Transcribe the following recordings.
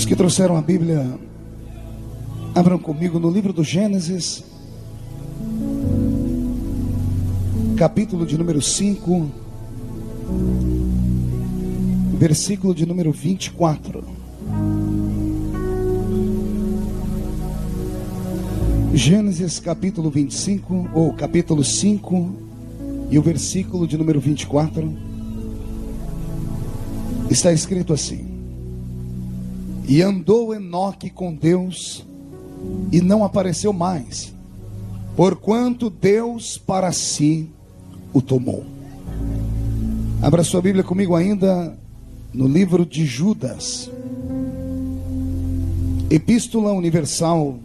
Os que trouxeram a Bíblia, abram comigo no livro do Gênesis, capítulo de número 5, versículo de número 24. Gênesis capítulo 25, ou capítulo 5, e o versículo de número 24, está escrito assim: E andou Enoque com Deus, e não apareceu mais, porquanto Deus para si o tomou. Abra sua Bíblia comigo ainda no livro de Judas, Epístola Universal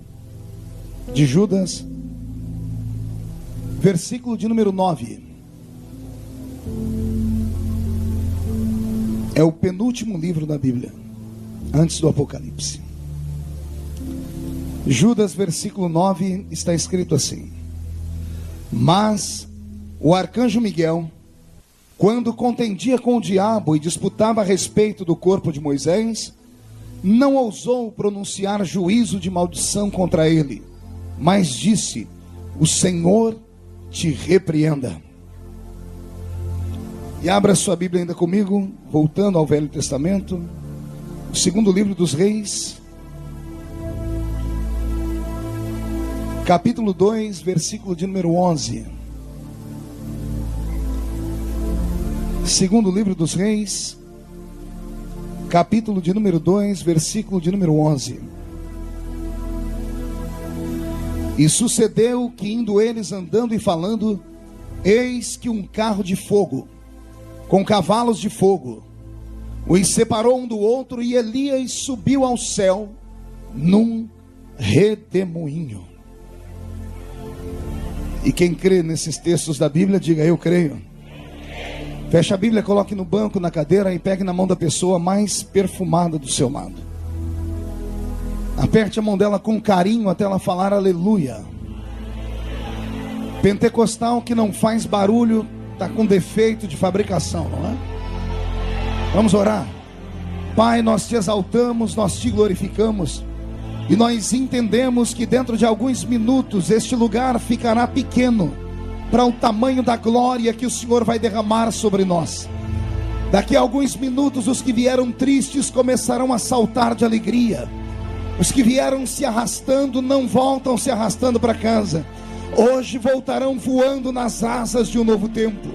de Judas, versículo de número 9. É o penúltimo livro da Bíblia, antes do Apocalipse. Judas, versículo 9, está escrito assim: Mas o arcanjo Miguel, quando contendia com o diabo e disputava a respeito do corpo de Moisés, não ousou pronunciar juízo de maldição contra ele, mas disse: O Senhor te repreenda. E abra sua Bíblia ainda comigo, voltando ao Velho Testamento, o segundo livro dos Reis, capítulo 2, versículo de número 11. Segundo livro dos Reis, capítulo de número 2, versículo de número 11. E sucedeu que, indo eles andando e falando, eis que um carro de fogo, com cavalos de fogo, os separou um do outro, e Elias subiu ao céu num redemoinho. E quem crê nesses textos da Bíblia, diga: eu creio. Feche a Bíblia, coloque no banco, na cadeira, e pegue na mão da pessoa mais perfumada do seu lado. Aperte a mão dela com carinho até ela falar aleluia. Pentecostal que não faz barulho está com defeito de fabricação, não é? Vamos orar. Pai, nós te exaltamos, nós te glorificamos, e nós entendemos que dentro de alguns minutos este lugar ficará pequeno para o tamanho da glória que o Senhor vai derramar sobre nós. Daqui a alguns minutos os que vieram tristes começarão a saltar de alegria. Os que vieram se arrastando não voltam se arrastando para casa. Hoje voltarão voando nas asas de um novo tempo.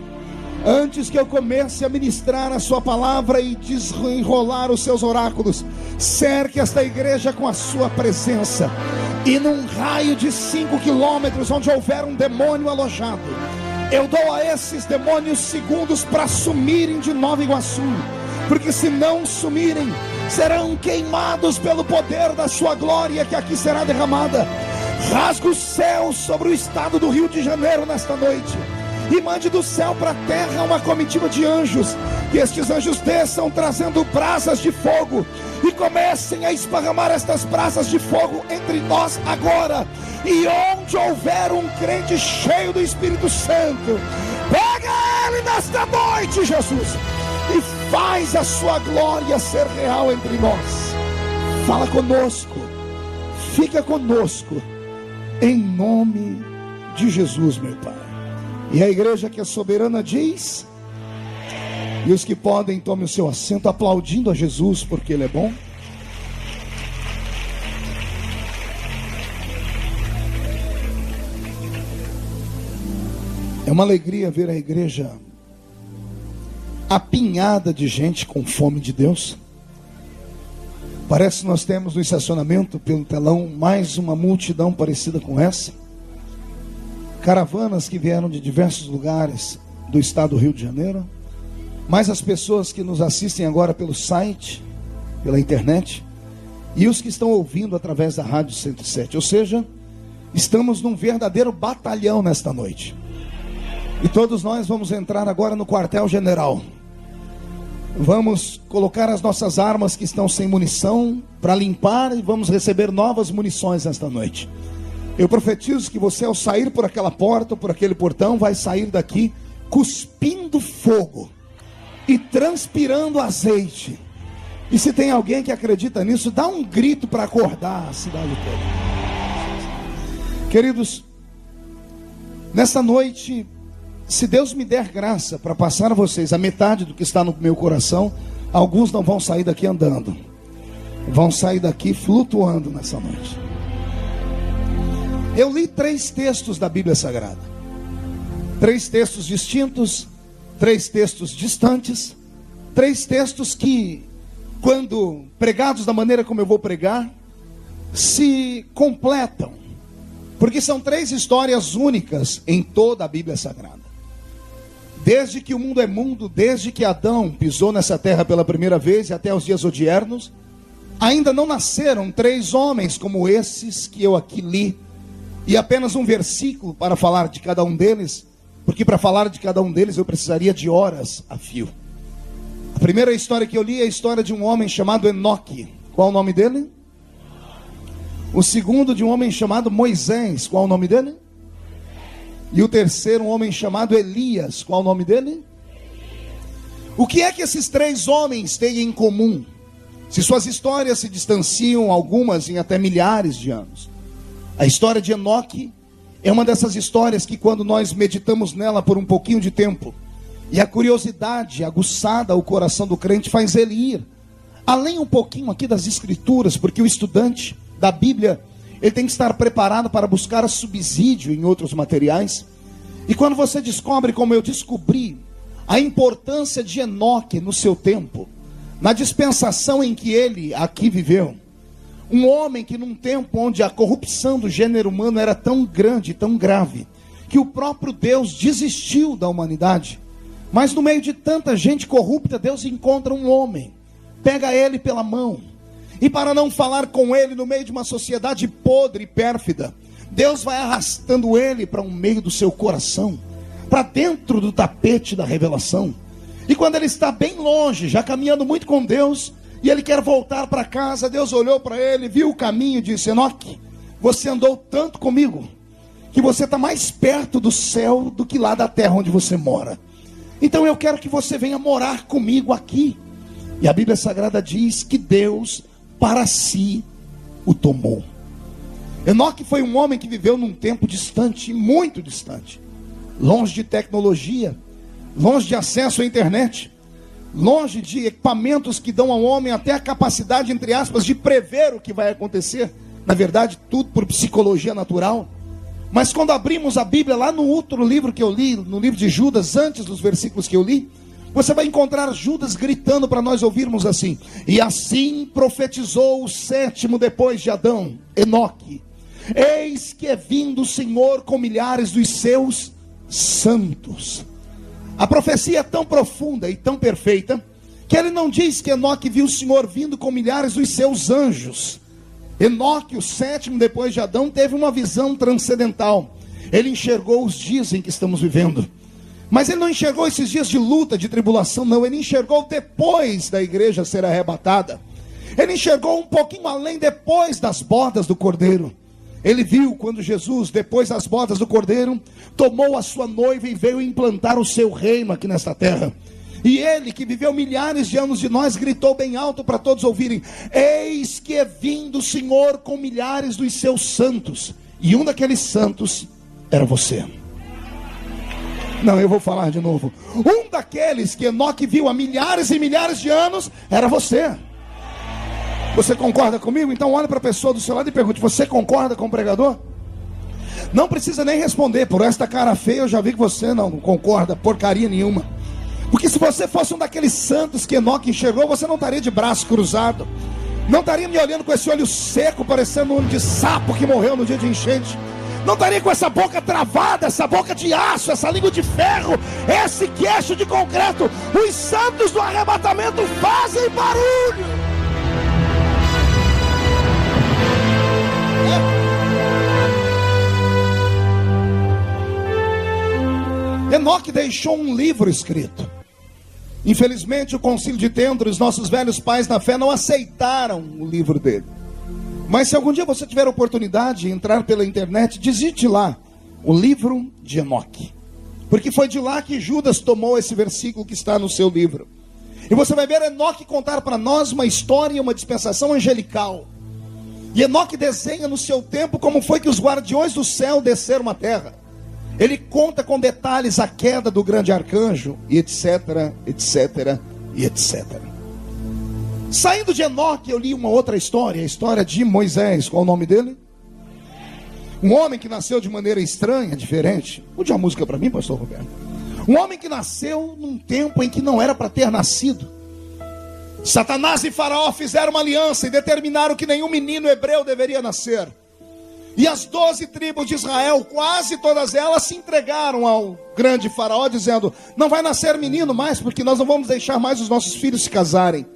Antes que eu comece a ministrar a sua palavra e desenrolar os seus oráculos, cerque esta igreja com a sua presença. E num raio de 5 quilômetros, onde houver um demônio alojado, eu dou a esses demônios segundos para sumirem de Nova Iguaçu, porque se não sumirem, serão queimados pelo poder da sua glória que aqui será derramada. Rasga o céu sobre o estado do Rio de Janeiro nesta noite, e mande do céu para a terra uma comitiva de anjos, que estes anjos desçam trazendo brasas de fogo, e comecem a esparramar estas brasas de fogo entre nós agora. E onde houver um crente cheio do Espírito Santo, pega ele nesta noite, Jesus, e faz a sua glória ser real entre nós. Fala conosco, fica conosco, em nome de Jesus, meu Pai. E a igreja que é soberana diz, e os que podem, tomem o seu assento, aplaudindo a Jesus, porque Ele é bom. É uma alegria ver a igreja apinhada de gente com fome de Deus. Parece que nós temos no estacionamento, pelo telão, mais uma multidão parecida com essa. Caravanas que vieram de diversos lugares do estado do Rio de Janeiro, mais as pessoas que nos assistem agora pelo site, pela internet, e os que estão ouvindo através da Rádio 107. Ou seja, estamos num verdadeiro batalhão nesta noite. E todos nós vamos entrar agora no quartel-general. Vamos colocar as nossas armas que estão sem munição para limpar, e vamos receber novas munições nesta noite. Eu profetizo que você, ao sair por aquela porta, por aquele portão, vai sair daqui cuspindo fogo e transpirando azeite, E se tem alguém que acredita nisso, dá um grito para acordar a cidade toda. Queridos, nessa noite, se Deus me der graça para passar a vocês a metade do que está no meu coração, alguns não vão sair daqui andando, vão sair daqui flutuando nessa noite. Eu li 3 textos da Bíblia Sagrada, 3 textos distintos, 3 textos distantes, 3 textos que, quando pregados da maneira como eu vou pregar, se completam, porque são 3 histórias únicas em toda a Bíblia Sagrada. Desde que o mundo é mundo, desde que Adão pisou nessa terra pela primeira vez e até os dias odiernos, ainda não nasceram 3 homens como esses que eu aqui li, e apenas um versículo para falar de cada um deles, porque para falar de cada um deles eu precisaria de horas a fio. A primeira história que eu li é a história de um homem chamado Enoque. Qual o nome dele? O segundo, de um homem chamado Moisés. Qual o nome dele? E o terceiro, um homem chamado Elias. Qual o nome dele? O que é que esses 3 homens têm em comum? Se suas histórias se distanciam, algumas em até milhares de anos. A história de Enoque é uma dessas histórias que, quando nós meditamos nela por um pouquinho de tempo, e a curiosidade aguçada ao coração do crente faz ele ir além um pouquinho aqui das escrituras, porque o estudante da Bíblia, ele tem que estar preparado para buscar subsídio em outros materiais. E quando você descobre, como eu descobri, a importância de Enoque no seu tempo, na dispensação em que ele aqui viveu, um homem que num tempo onde a corrupção do gênero humano era tão grande, tão grave, que o próprio Deus desistiu da humanidade, mas no meio de tanta gente corrupta, Deus encontra um homem, pega ele pela mão, e para não falar com ele no meio de uma sociedade podre e pérfida, Deus vai arrastando ele para um meio do seu coração, para dentro do tapete da revelação. E quando ele está bem longe, já caminhando muito com Deus, e ele quer voltar para casa, Deus olhou para ele, viu o caminho e disse: Enoque, você andou tanto comigo, que você está mais perto do céu do que lá da terra onde você mora. Então eu quero que você venha morar comigo aqui. E a Bíblia Sagrada diz que Deus para si o tomou. Enoque foi um homem que viveu num tempo distante, muito distante, longe de tecnologia, longe de acesso à internet, longe de equipamentos que dão ao homem até a capacidade, entre aspas, de prever o que vai acontecer. Na verdade, tudo por psicologia natural. Mas quando abrimos a Bíblia, lá no outro livro que eu li, no livro de Judas, antes dos versículos que eu li, você vai encontrar Judas gritando para nós ouvirmos assim: e assim profetizou o 7º depois de Adão, Enoque: eis que é vindo o Senhor com milhares dos seus santos. A profecia é tão profunda e tão perfeita, que ele não diz que Enoque viu o Senhor vindo com milhares dos seus anjos. Enoque, o 7º depois de Adão, teve uma visão transcendental. Ele enxergou os dias em que estamos vivendo. Mas ele não enxergou esses dias de luta, de tribulação, não. Ele enxergou depois da igreja ser arrebatada. Ele enxergou um pouquinho além, depois das bodas do Cordeiro. Ele viu quando Jesus, depois das bodas do Cordeiro, tomou a sua noiva e veio implantar o seu reino aqui nesta terra. E ele, que viveu milhares de anos de nós, gritou bem alto para todos ouvirem: eis que é vindo o Senhor com milhares dos seus santos. E um daqueles santos era você. Não, eu vou falar de novo. Um daqueles que Enoque viu há milhares e milhares de anos era você. Você concorda comigo? Então olhe para a pessoa do seu lado e pergunte: você concorda com o pregador? Não precisa nem responder. Por esta cara feia eu já vi que você não concorda porcaria nenhuma. Porque se você fosse um daqueles santos que Enoque enxergou, você não estaria de braço cruzado, não estaria me olhando com esse olho seco, parecendo um olho de sapo que morreu no dia de enchente, não estaria com essa boca travada, essa boca de aço, essa língua de ferro, esse queixo de concreto. Os santos do arrebatamento fazem barulho. Enoque deixou um livro escrito. Infelizmente, o Concílio de Trento, os nossos velhos pais na fé não aceitaram o livro dele. Mas se algum dia você tiver a oportunidade de entrar pela internet, digite lá o livro de Enoque, porque foi de lá que Judas tomou esse versículo que está no seu livro. E você vai ver Enoque contar para nós uma história e uma dispensação angelical. E Enoque desenha no seu tempo como foi que os guardiões do céu desceram à terra. Ele conta com detalhes a queda do grande arcanjo, e etc, etc, e etc. Saindo de Enoque, eu li uma outra história, a história de Moisés. Qual é o nome dele? Um homem que nasceu de maneira estranha, diferente. Mude a música para mim, pastor Roberto. Um homem que nasceu num tempo em que não era para ter nascido. Satanás e Faraó fizeram uma aliança e determinaram que nenhum menino hebreu deveria nascer. E as 12 tribos de Israel, quase todas elas, se entregaram ao grande Faraó, dizendo: não vai nascer menino mais, porque nós não vamos deixar mais os nossos filhos se casarem.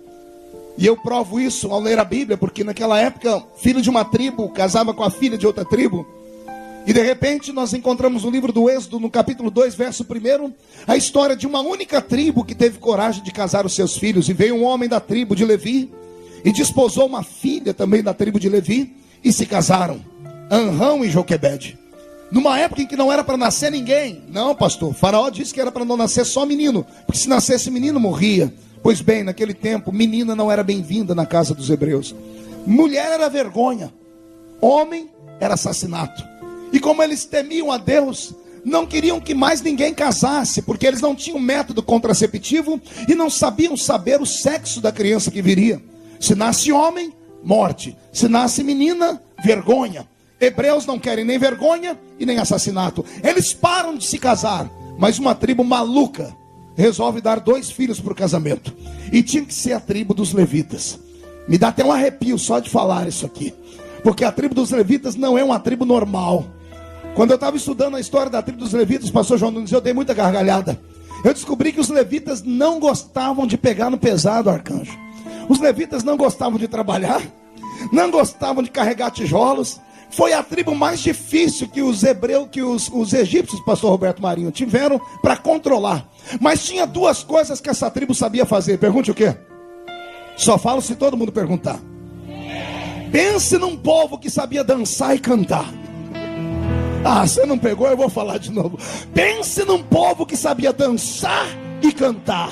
E eu provo isso ao ler a Bíblia, porque naquela época, filho de uma tribo casava com a filha de outra tribo. E de repente nós encontramos no livro do Êxodo, no capítulo 2, verso 1, a história de uma única tribo que teve coragem de casar os seus filhos. E veio um homem da tribo de Levi e desposou uma filha também da tribo de Levi, e se casaram, Anrão e Joquebede. Numa época em que não era para nascer ninguém. Não, pastor, Faraó disse que era para não nascer só menino, porque se nascesse menino morria. Pois bem, naquele tempo, menina não era bem-vinda na casa dos hebreus. Mulher era vergonha, homem era assassinato. E como eles temiam a Deus, não queriam que mais ninguém casasse, porque eles não tinham método contraceptivo e não sabiam saber o sexo da criança que viria. Se nasce homem, morte. Se nasce menina, vergonha. Hebreus não querem nem vergonha e nem assassinato. Eles param de se casar, mas uma tribo maluca resolve dar 2 filhos para o casamento. E tinha que ser a tribo dos levitas. Me dá até um arrepio só de falar isso aqui, porque a tribo dos levitas não é uma tribo normal. Quando eu estava estudando a história da tribo dos levitas, pastor João Nunes, eu dei muita gargalhada. Eu descobri que os levitas não gostavam de pegar no pesado, arcanjo. Os levitas não gostavam de trabalhar, não gostavam de carregar tijolos. Foi a tribo mais difícil que os hebreus, que os egípcios, pastor Roberto Marinho, tiveram para controlar. Mas tinha 2 coisas que essa tribo sabia fazer. Pergunte o quê? Só falo se todo mundo perguntar. Pense num povo que sabia dançar e cantar. Ah, você não pegou, eu vou falar de novo. Pense num povo que sabia dançar e cantar.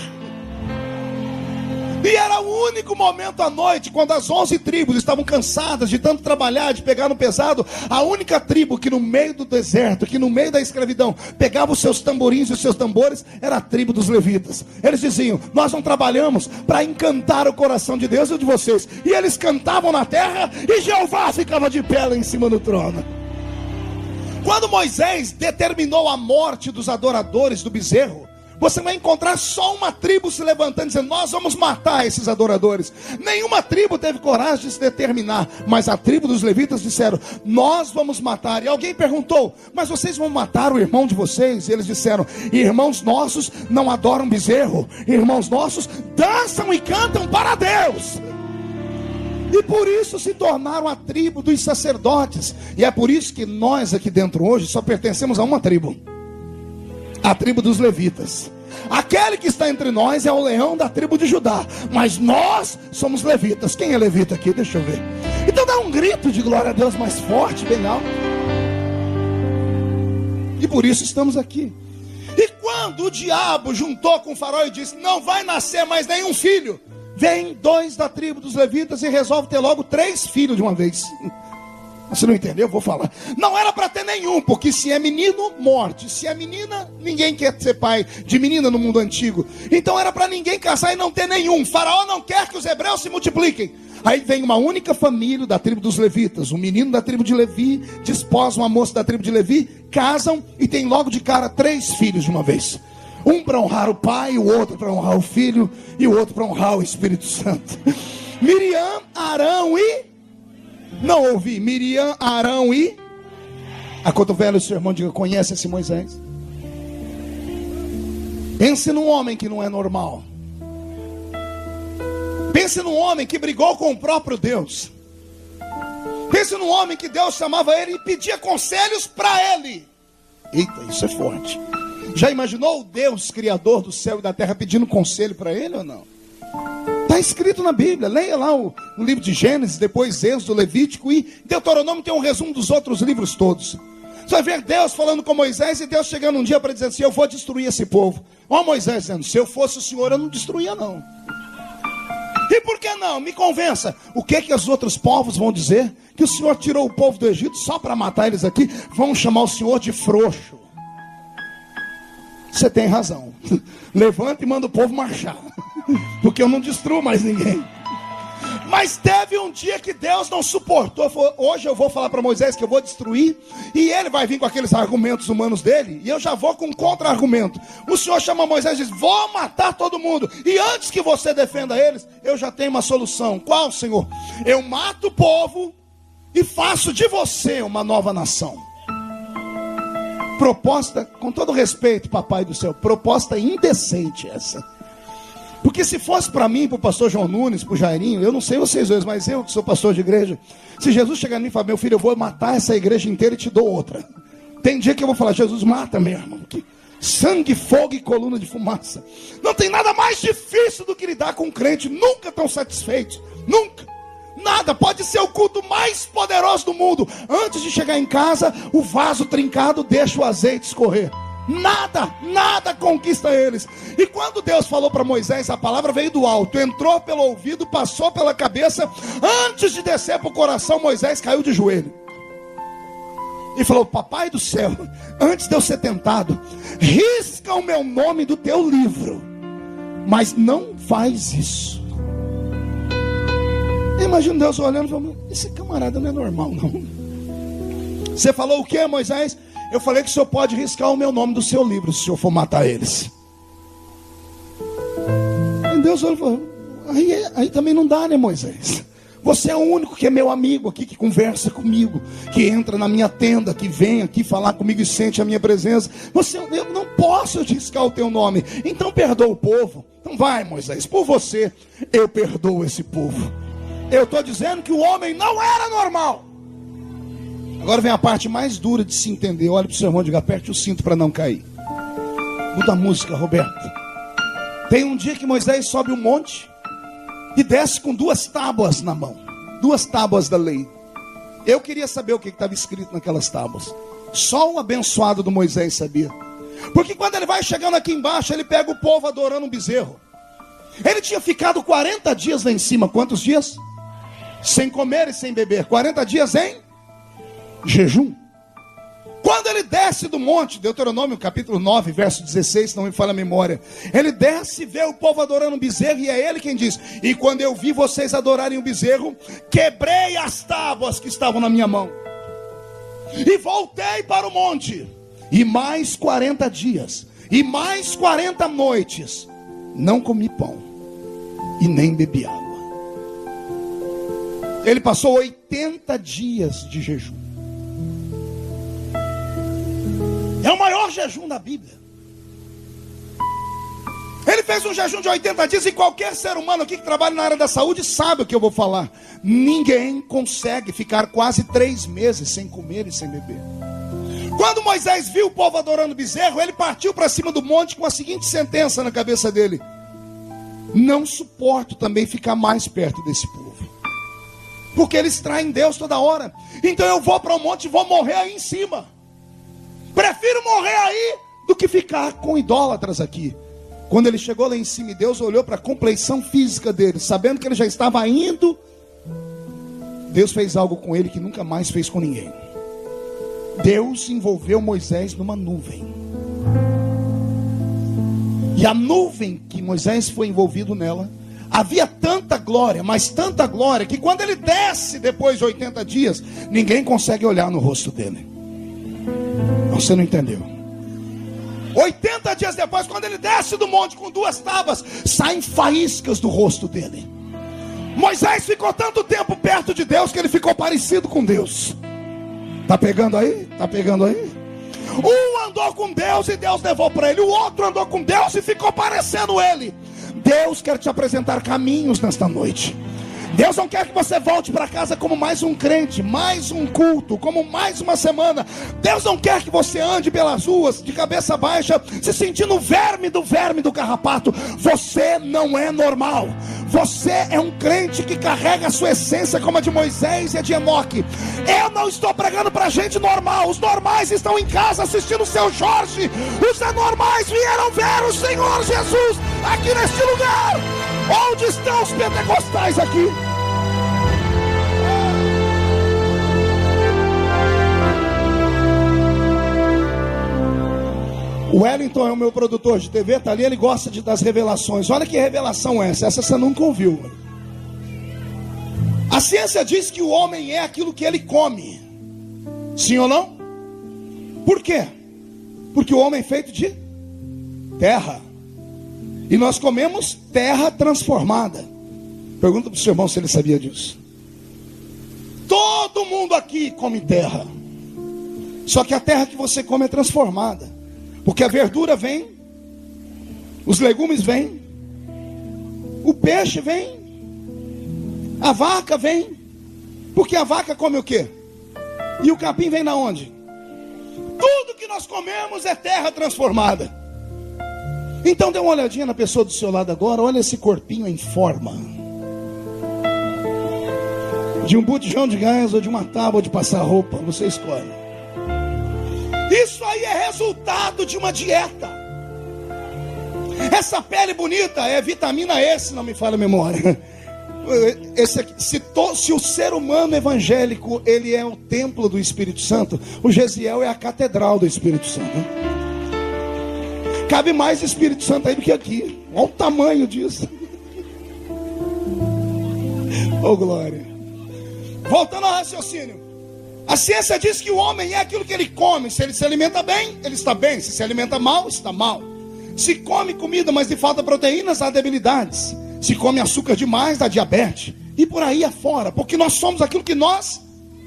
E era o único momento à noite, quando as 11 tribos estavam cansadas de tanto trabalhar, de pegar no pesado, a única tribo que no meio do deserto, que no meio da escravidão, pegava os seus tamborins e os seus tambores, era a tribo dos levitas. Eles diziam: nós não trabalhamos para encantar o coração de Deus e o de vocês. E eles cantavam na terra e Jeová ficava de pé lá em cima do trono. Quando Moisés determinou a morte dos adoradores do bezerro, você vai encontrar só uma tribo se levantando, dizendo: nós vamos matar esses adoradores. Nenhuma tribo teve coragem de se determinar, mas a tribo dos levitas disseram: nós vamos matar. E alguém perguntou: mas vocês vão matar o irmão de vocês? E eles disseram: irmãos nossos não adoram bezerro, irmãos nossos dançam e cantam para Deus. E por isso se tornaram a tribo dos sacerdotes. E é por isso que nós aqui dentro hoje só pertencemos a uma tribo, a tribo dos levitas. Aquele que está entre nós é o leão da tribo de Judá, mas nós somos levitas. Quem é levita aqui? Deixa eu ver. Então dá um grito de glória a Deus mais forte, bem alto. E por isso estamos aqui. E quando o diabo juntou com o Faraó e disse: não vai nascer mais nenhum filho, vem 2 da tribo dos levitas e resolve ter logo 3 filhos de uma vez. Você não entendeu? Eu vou falar. Não era para ter nenhum, porque se é menino, morte. Se é menina, ninguém quer ser pai de menina no mundo antigo. Então era para ninguém casar e não ter nenhum. Faraó não quer que os hebreus se multipliquem. Aí vem uma única família da tribo dos levitas. Um menino da tribo de Levi desposa uma moça da tribo de Levi, casam e tem logo de cara 3 filhos de uma vez. Um para honrar o pai, o outro para honrar o filho e o outro para honrar o Espírito Santo. Miriam, Arão e... Não ouvi. Miriam, Arão e... Acotovela o seu irmão, diga: conhece esse Moisés? Pense num homem que não é normal. Pense num homem que brigou com o próprio Deus. Pense num homem que Deus chamava ele e pedia conselhos para ele. Eita, isso é forte. Já imaginou o Deus criador do céu e da terra pedindo conselho para ele ou não? Está escrito na Bíblia. Leia lá o livro de Gênesis, depois Êxodo, Levítico e Deuteronômio. Tem um resumo dos outros livros todos. Você vai ver Deus falando com Moisés e Deus chegando um dia para dizer assim: eu vou destruir esse povo. Ó Moisés dizendo: se eu fosse o Senhor, eu não destruía não. E por que não? Me convença. O que os outros povos vão dizer? Que o Senhor tirou o povo do Egito só para matar eles aqui? Vão chamar o Senhor de frouxo. Você tem razão. Levanta e manda o povo marchar, porque eu não destruo mais ninguém. Mas teve um dia que Deus não suportou. Falou: hoje eu vou falar para Moisés que eu vou destruir, e ele vai vir com aqueles argumentos humanos dele, e eu já vou com um contra-argumento. O Senhor chama Moisés e diz: vou matar todo mundo, e antes que você defenda eles, eu já tenho uma solução. Qual, Senhor? Eu mato o povo e faço de você uma nova nação. Proposta, com todo respeito, papai do céu, proposta indecente essa. Porque se fosse para mim, para o pastor João Nunes, para o Jairinho, eu não sei vocês dois, mas eu que sou pastor de igreja, se Jesus chegar em mim e falar: meu filho, eu vou matar essa igreja inteira e te dou outra. Tem dia que eu vou falar: Jesus, mata mesmo. Sangue, fogo e coluna de fumaça. Não tem nada mais difícil do que lidar com um crente. Nunca estão satisfeitos. Nunca. Nada. Pode ser o culto mais poderoso do mundo. Antes de chegar em casa, o vaso trincado deixa o azeite escorrer. Nada conquista eles. E quando Deus falou para Moisés, a palavra veio do alto, entrou pelo ouvido, passou pela cabeça. Antes de descer para o coração, Moisés caiu de joelho e falou: papai do céu, antes de eu ser tentado, risca o meu nome do teu livro, mas não faz isso. Eu imagino Deus olhando e falando: esse camarada não é normal não. Você falou o que, Moisés? Eu falei que o senhor pode riscar o meu nome do seu livro, se o senhor for matar eles. E Deus olhou e falou: aí também não dá, né, Moisés? Você é o único que é meu amigo aqui, que conversa comigo, que entra na minha tenda, que vem aqui falar comigo e sente a minha presença. Eu não posso riscar o teu nome. Então perdoa o povo. Então vai, Moisés, por você eu perdoo esse povo. Eu estou dizendo que o homem não era normal. Agora vem a parte mais dura de se entender. Olha para o seu irmão e diga: aperte o cinto para não cair. Muda a música, Roberto. Tem um dia que Moisés sobe um monte e desce com 2 tábuas na mão. 2 tábuas da lei. Eu queria saber o que estava escrito naquelas tábuas. Só o abençoado do Moisés sabia. Porque quando ele vai chegando aqui embaixo, ele pega o povo adorando um bezerro. Ele tinha ficado 40 dias lá em cima. Quantos dias? Sem comer e sem beber. 40 dias em jejum. Quando ele desce do monte, Deuteronômio capítulo 9, verso 16, não me falha a memória, ele desce e vê o povo adorando um bezerro, e é ele quem diz: e quando eu vi vocês adorarem o bezerro, quebrei as tábuas que estavam na minha mão, e voltei para o monte, e mais 40 dias, e mais 40 noites, não comi pão, e nem bebi água. Ele passou 80 dias de jejum. É o maior jejum da Bíblia. Ele fez um jejum de 80 dias. E qualquer ser humano aqui que trabalha na área da saúde sabe o que eu vou falar. Ninguém consegue ficar quase 3 meses sem comer e sem beber. Quando Moisés viu o povo adorando bezerro, ele partiu para cima do monte com a seguinte sentença na cabeça dele: não suporto também ficar mais perto desse povo, porque eles traem Deus toda hora. Então eu vou para o monte e vou morrer aí em cima. Prefiro morrer aí do que ficar com idólatras aqui. Quando ele chegou lá em cima, Deus olhou para a compleição física dele, sabendo que ele já estava indo. Deus fez algo com ele que nunca mais fez com ninguém. Deus envolveu Moisés numa nuvem. E a nuvem que Moisés foi envolvido nela, havia tanta glória, mas tanta glória, que quando ele desce depois de 80 dias, ninguém consegue olhar no rosto dele. Você não entendeu? 80 dias depois, quando ele desce do monte com 2 tábuas, saem faíscas do rosto dele. Moisés ficou tanto tempo perto de Deus que ele ficou parecido com Deus. Tá pegando aí? Tá pegando aí? Um andou com Deus e Deus levou para ele. O outro andou com Deus e ficou parecendo ele. Deus quer te apresentar caminhos nesta noite. Deus não quer que você volte para casa como mais um crente, mais um culto, como mais uma semana. Deus não quer que você ande pelas ruas de cabeça baixa, se sentindo verme do carrapato. Você não é normal. Você é um crente que carrega a sua essência como a de Moisés e a de Enoque. Eu não estou pregando para gente normal. Os normais estão em casa assistindo o seu Jorge. Os anormais vieram ver o Senhor Jesus aqui neste lugar. Onde estão os pentecostais aqui? O Wellington é o meu produtor de TV, tá ali, ele gosta das revelações. Olha que revelação é essa você nunca ouviu. A ciência diz que o homem é aquilo que ele come. Sim ou não? Por quê? Porque o homem é feito de terra. E nós comemos terra transformada. Pergunta para o seu irmão se ele sabia disso. Todo mundo aqui come terra. Só que a terra que você come é transformada. Porque a verdura vem, os legumes vêm, o peixe vem, a vaca vem. Porque a vaca come o quê? E o capim vem da onde? Tudo que nós comemos é terra transformada. Então dê uma olhadinha na pessoa do seu lado agora. Olha esse corpinho em forma de um botijão de gás ou de uma tábua de passar roupa. Você escolhe. Isso aí é resultado de uma dieta. Essa pele bonita é vitamina E, se não me falha a memória. Esse aqui, se o ser humano evangélico ele é o templo do Espírito Santo, o Gesiel é a catedral do Espírito Santo. Cabe mais Espírito Santo aí do que aqui. Olha o tamanho disso. Oh glória. Voltando ao raciocínio. A ciência diz que o homem é aquilo que ele come. Se ele se alimenta bem, ele está bem. Se se alimenta mal, está mal. Se come comida, mas lhe falta proteínas, há debilidades. Se come açúcar demais, dá diabetes. E por aí afora, porque nós somos aquilo que nós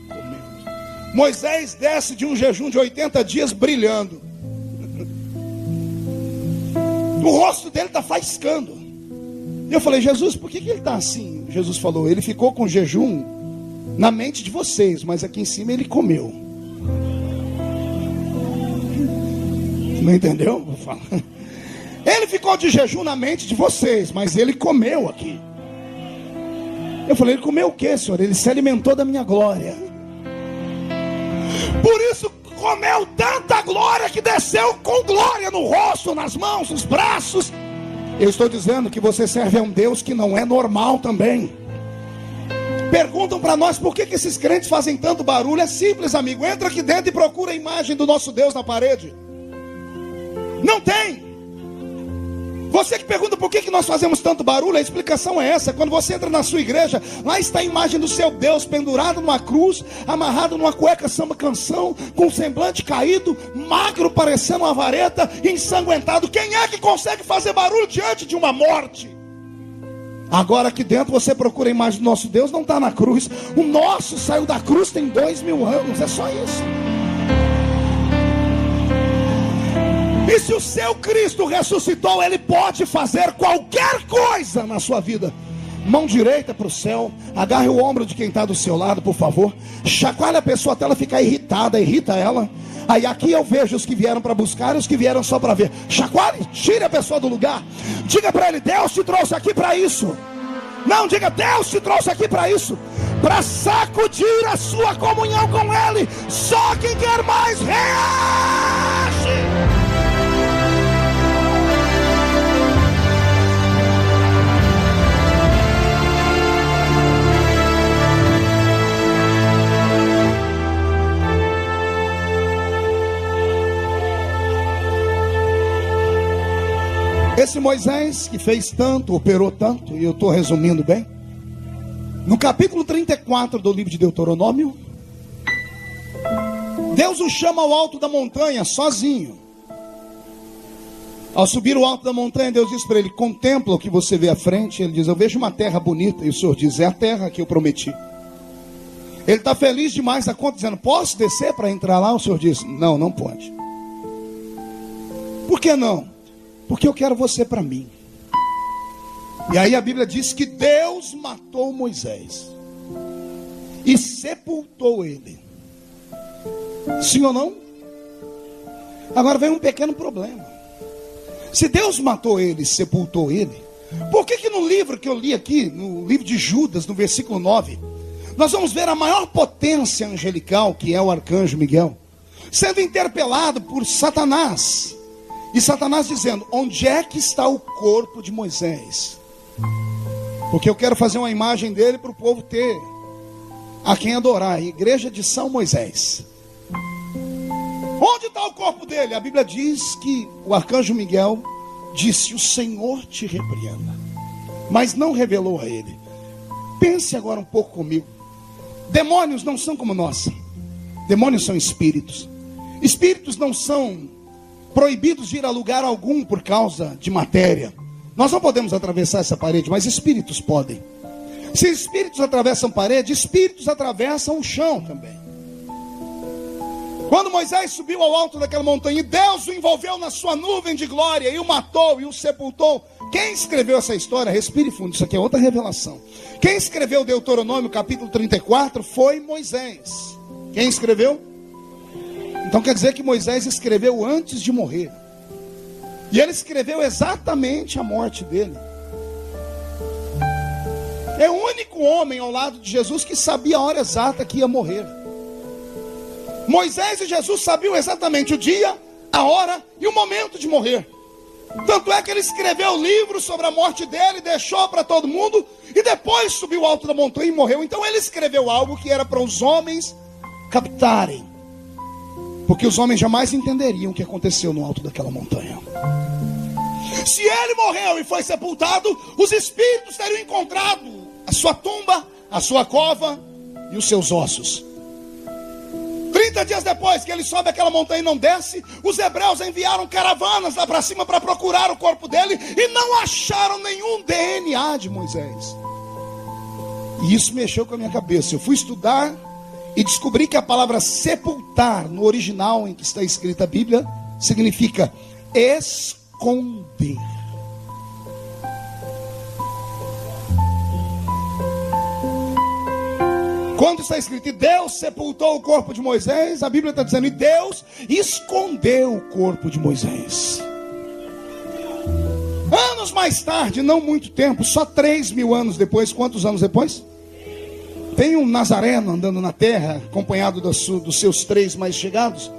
comemos. Moisés desce de um jejum de 80 dias brilhando. O rosto dele está faiscando. E eu falei, Jesus, por que ele está assim? Jesus falou, ele ficou com jejum na mente de vocês, mas aqui em cima ele comeu. Não entendeu? Vou falar. Ele ficou de jejum na mente de vocês, mas ele comeu aqui. Eu falei, ele comeu o que, Senhor? Ele se alimentou da minha glória. Por isso comeu tanta glória que desceu com glória no rosto, nas mãos, nos braços. Eu estou dizendo que você serve a um Deus que não é normal também. Perguntam para nós por que esses crentes fazem tanto barulho. É simples, amigo. Entra aqui dentro e procura a imagem do nosso Deus na parede. Não tem. Você que pergunta por que nós fazemos tanto barulho, a explicação é essa. Quando você entra na sua igreja, lá está a imagem do seu Deus pendurado numa cruz, amarrado numa cueca samba canção, com o semblante caído, magro, parecendo uma vareta, ensanguentado. Quem é que consegue fazer barulho diante de uma morte? Agora aqui dentro você procura a imagem do nosso Deus, não está na cruz. O nosso saiu da cruz tem 2000 anos, é só isso. E se o seu Cristo ressuscitou, ele pode fazer qualquer coisa na sua vida. Mão direita para o céu, agarre o ombro de quem está do seu lado, por favor. Chacoalha a pessoa até ela ficar irritada, irrita ela. Aí aqui eu vejo os que vieram para buscar e os que vieram só para ver. Chacoalhe, tire a pessoa do lugar. Diga para ele, Deus te trouxe aqui para isso. Não, diga, Deus te trouxe aqui para isso. Para sacudir a sua comunhão com ele. Só quem quer mais reage. Esse Moisés que fez tanto, operou tanto, e eu estou resumindo bem. No capítulo 34 do livro de Deuteronômio, Deus o chama ao alto da montanha, sozinho. Ao subir o alto da montanha, Deus diz para ele, contempla o que você vê à frente. Ele diz, eu vejo uma terra bonita. E o Senhor diz, é a terra que eu prometi. Ele está feliz demais da conta, dizendo, posso descer para entrar lá? O Senhor diz, não, não pode. Por que não? Porque eu quero você para mim. E aí a Bíblia diz que Deus matou Moisés e sepultou ele. Sim ou não? Agora vem um pequeno problema. Se Deus matou ele e sepultou ele, Por que no livro que eu li aqui, no livro de Judas, no versículo 9, nós vamos ver a maior potência angelical, que é o arcanjo Miguel, sendo interpelado por Satanás. E Satanás dizendo: onde é que está o corpo de Moisés? Porque eu quero fazer uma imagem dele para o povo ter a quem adorar. A igreja de São Moisés. Onde está o corpo dele? A Bíblia diz que o arcanjo Miguel disse: o Senhor te repreenda. Mas não revelou a ele. Pense agora um pouco comigo. Demônios não são como nós. Demônios são espíritos. Espíritos não são proibidos de ir a lugar algum por causa de matéria. Nós não podemos atravessar essa parede, mas espíritos podem. Se espíritos atravessam parede, espíritos atravessam o chão também. Quando Moisés subiu ao alto daquela montanha, Deus o envolveu na sua nuvem de glória e o matou e o sepultou. Quem escreveu essa história? Respire fundo, isso aqui é outra revelação. Quem escreveu Deuteronômio capítulo 34 foi Moisés. Quem escreveu? Então quer dizer que Moisés escreveu antes de morrer. E ele escreveu exatamente a morte dele. É o único homem ao lado de Jesus que sabia a hora exata que ia morrer. Moisés e Jesus sabiam exatamente o dia, a hora e o momento de morrer. Tanto é que ele escreveu o livro sobre a morte dele, deixou para todo mundo, e depois subiu ao alto da montanha e morreu. Então ele escreveu algo que era para os homens captarem, porque os homens jamais entenderiam o que aconteceu no alto daquela montanha. Se ele morreu e foi sepultado, os espíritos teriam encontrado a sua tumba, a sua cova e os seus ossos. 30 dias depois que ele sobe aquela montanha e não desce, os hebreus enviaram caravanas lá para cima para procurar o corpo dele e não acharam nenhum DNA de Moisés. E isso mexeu com a minha cabeça. Eu fui estudar e descobri que a palavra sepultar, no original em que está escrita a Bíblia, significa esconder. Quando está escrito, e Deus sepultou o corpo de Moisés, a Bíblia está dizendo, e Deus escondeu o corpo de Moisés. Anos mais tarde, não muito tempo, só 3.000 anos depois, quantos anos depois? Tem um nazareno andando na terra, acompanhado dos seus 3 mais chegados.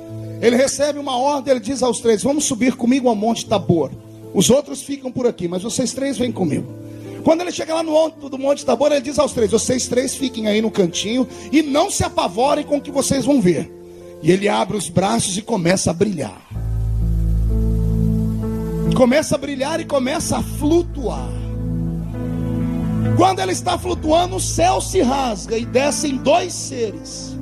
Ele recebe uma ordem, ele diz aos 3, vamos subir comigo ao Monte Tabor. Os outros ficam por aqui, mas vocês 3 vêm comigo. Quando ele chega lá no alto do Monte Tabor, ele diz aos 3, vocês 3 fiquem aí no cantinho e não se apavorem com o que vocês vão ver. E ele abre os braços e começa a brilhar. Começa a brilhar e começa a flutuar. Quando ele está flutuando, o céu se rasga e descem 2 seres.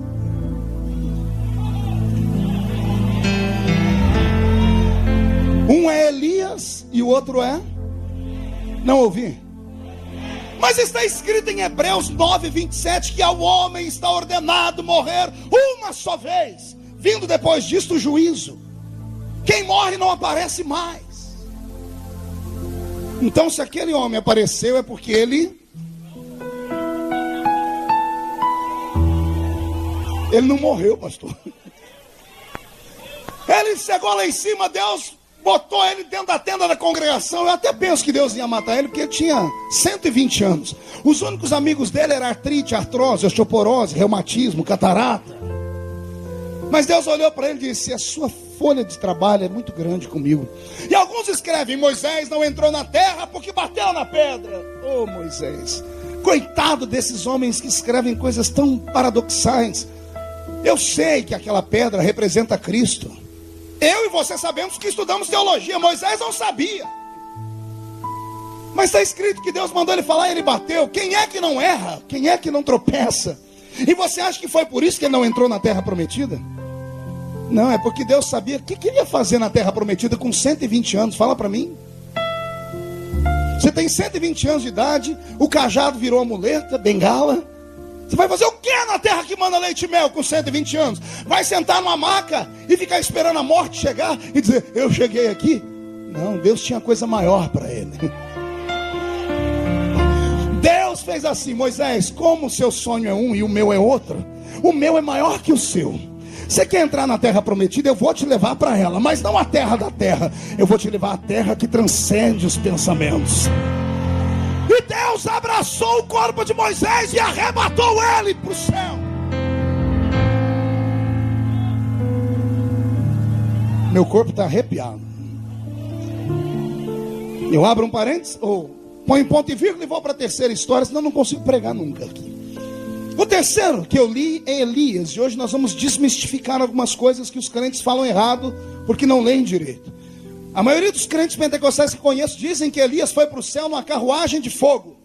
Um é Elias e o outro é... Não ouvi? Mas está escrito em Hebreus 9:27 que ao homem está ordenado morrer uma só vez, vindo depois disto o juízo. Quem morre não aparece mais. Então se aquele homem apareceu é porque ele não morreu, pastor. Ele chegou lá em cima, Deus botou ele dentro da tenda da congregação. Eu até penso que Deus ia matar ele, porque ele tinha 120 anos. Os únicos amigos dele eram artrite, artrose, osteoporose, reumatismo, catarata. Mas Deus olhou para ele e disse, a sua folha de trabalho é muito grande comigo. E alguns escrevem, Moisés não entrou na terra porque bateu na pedra. Oh Moisés, coitado desses homens que escrevem coisas tão paradoxais. Eu sei que aquela pedra representa Cristo. Eu e você sabemos que estudamos teologia. Moisés não sabia. Mas está escrito que Deus mandou ele falar e ele bateu. Quem é que não erra? Quem é que não tropeça? E você acha que foi por isso que ele não entrou na terra prometida? Não, é porque Deus sabia o que ele ia fazer na terra prometida com 120 anos. Fala para mim. Você tem 120 anos de idade, o cajado virou a muleta, bengala. Você vai fazer o que na terra que manda leite e mel com 120 anos? Vai sentar numa maca e ficar esperando a morte chegar e dizer, eu cheguei aqui? Não, Deus tinha coisa maior para ele. Deus fez assim, Moisés, como o seu sonho é um e o meu é outro, o meu é maior que o seu. Você quer entrar na terra prometida? Eu vou te levar para ela, mas não a terra da terra. Eu vou te levar à terra que transcende os pensamentos. E Deus abraçou o corpo de Moisés e arrebatou ele para o céu. Meu corpo está arrepiado. Eu abro um parênteses, ou ponho ponto e vírgula e vou para a terceira história, senão não consigo pregar nunca aqui. O terceiro que eu li é Elias. E hoje nós vamos desmistificar algumas coisas que os crentes falam errado, porque não leem direito. A maioria dos crentes pentecostais que conheço dizem que Elias foi para o céu numa carruagem de fogo.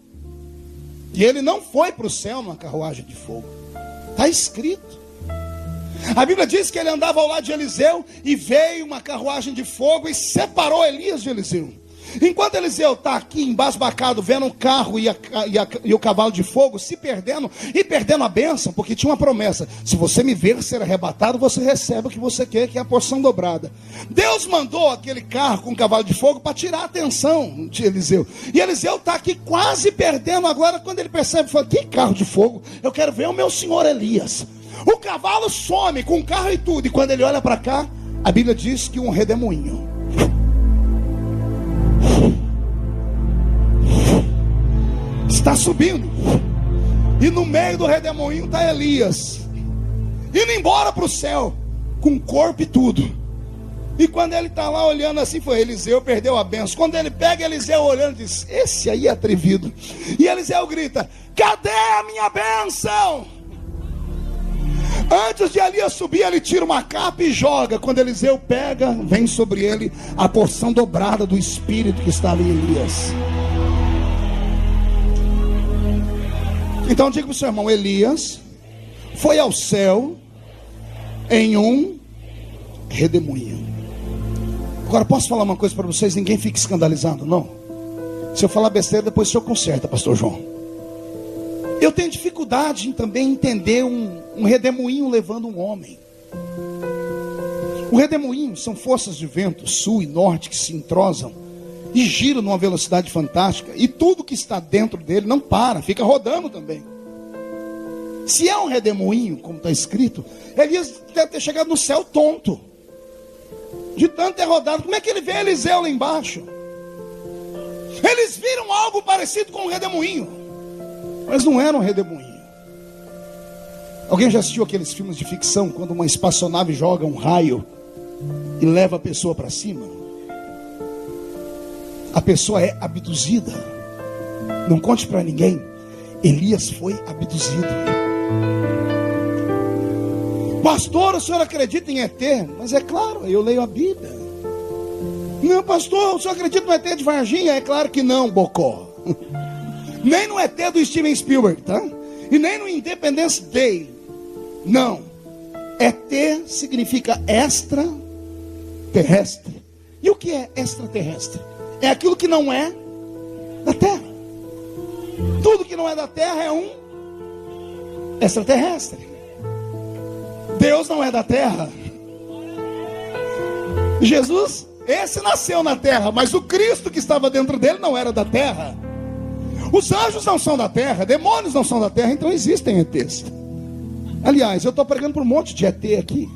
E ele não foi para o céu numa carruagem de fogo. Está escrito. A Bíblia diz que ele andava ao lado de Eliseu e veio uma carruagem de fogo e separou Elias de Eliseu. Enquanto Eliseu está aqui embasbacado, vendo o carro e o cavalo de fogo se perdendo e perdendo a bênção, porque tinha uma promessa: se você me ver ser arrebatado, você recebe o que você quer, que é a porção dobrada. Deus mandou aquele carro com o cavalo de fogo para tirar a atenção de Eliseu. E Eliseu está aqui quase perdendo agora, quando ele percebe, fala: que carro de fogo? Eu quero ver o meu senhor Elias. O cavalo some com o carro e tudo, e quando ele olha para cá, a Bíblia diz que um redemoinho está subindo, e no meio do redemoinho está Elias, indo embora para o céu, com corpo e tudo. E quando ele está lá olhando assim, foi Eliseu, perdeu a benção. Quando ele pega Eliseu olhando, diz: esse aí é atrevido. E Eliseu grita: cadê a minha bênção? Antes de Elias subir, ele tira uma capa e joga. Quando Eliseu pega, vem sobre ele a porção dobrada do Espírito que está ali em Elias. Então diga para o seu irmão: Elias foi ao céu em um redemoinho. Agora posso falar uma coisa para vocês? Ninguém fique escandalizado, não. Se eu falar besteira, depois o senhor conserta, pastor João. Eu tenho dificuldade em também entender um redemoinho levando um homem. O redemoinho são forças de vento, sul e norte, que se entrosam e giram numa velocidade fantástica, e tudo que está dentro dele não para, fica rodando também. Se é um redemoinho, como está escrito, Elias deve ter chegado no céu tonto, de tanto ter rodado. Como é que ele vê Eliseu lá embaixo? Eles viram algo parecido com um redemoinho, mas não era um redemoinho. Alguém já assistiu aqueles filmes de ficção, quando uma espaçonave joga um raio e leva a pessoa para cima? A pessoa é abduzida. Não conte para ninguém. Elias foi abduzido. Pastor, o senhor acredita em ET? Mas é claro, eu leio a Bíblia. Não, pastor, o senhor acredita no ET de Varginha? É claro que não, bocó. Nem no ET do Steven Spielberg, tá? E nem no Independence Day. Não. ET significa extraterrestre. E o que é extraterrestre? É aquilo que não é da Terra. Tudo que não é da Terra é um extraterrestre. Deus não é da Terra. Jesus, esse nasceu na Terra, mas o Cristo que estava dentro dele não era da Terra. Os anjos não são da Terra, demônios não são da Terra, então existem ETs. Aliás, eu estou pregando para um monte de ET aqui.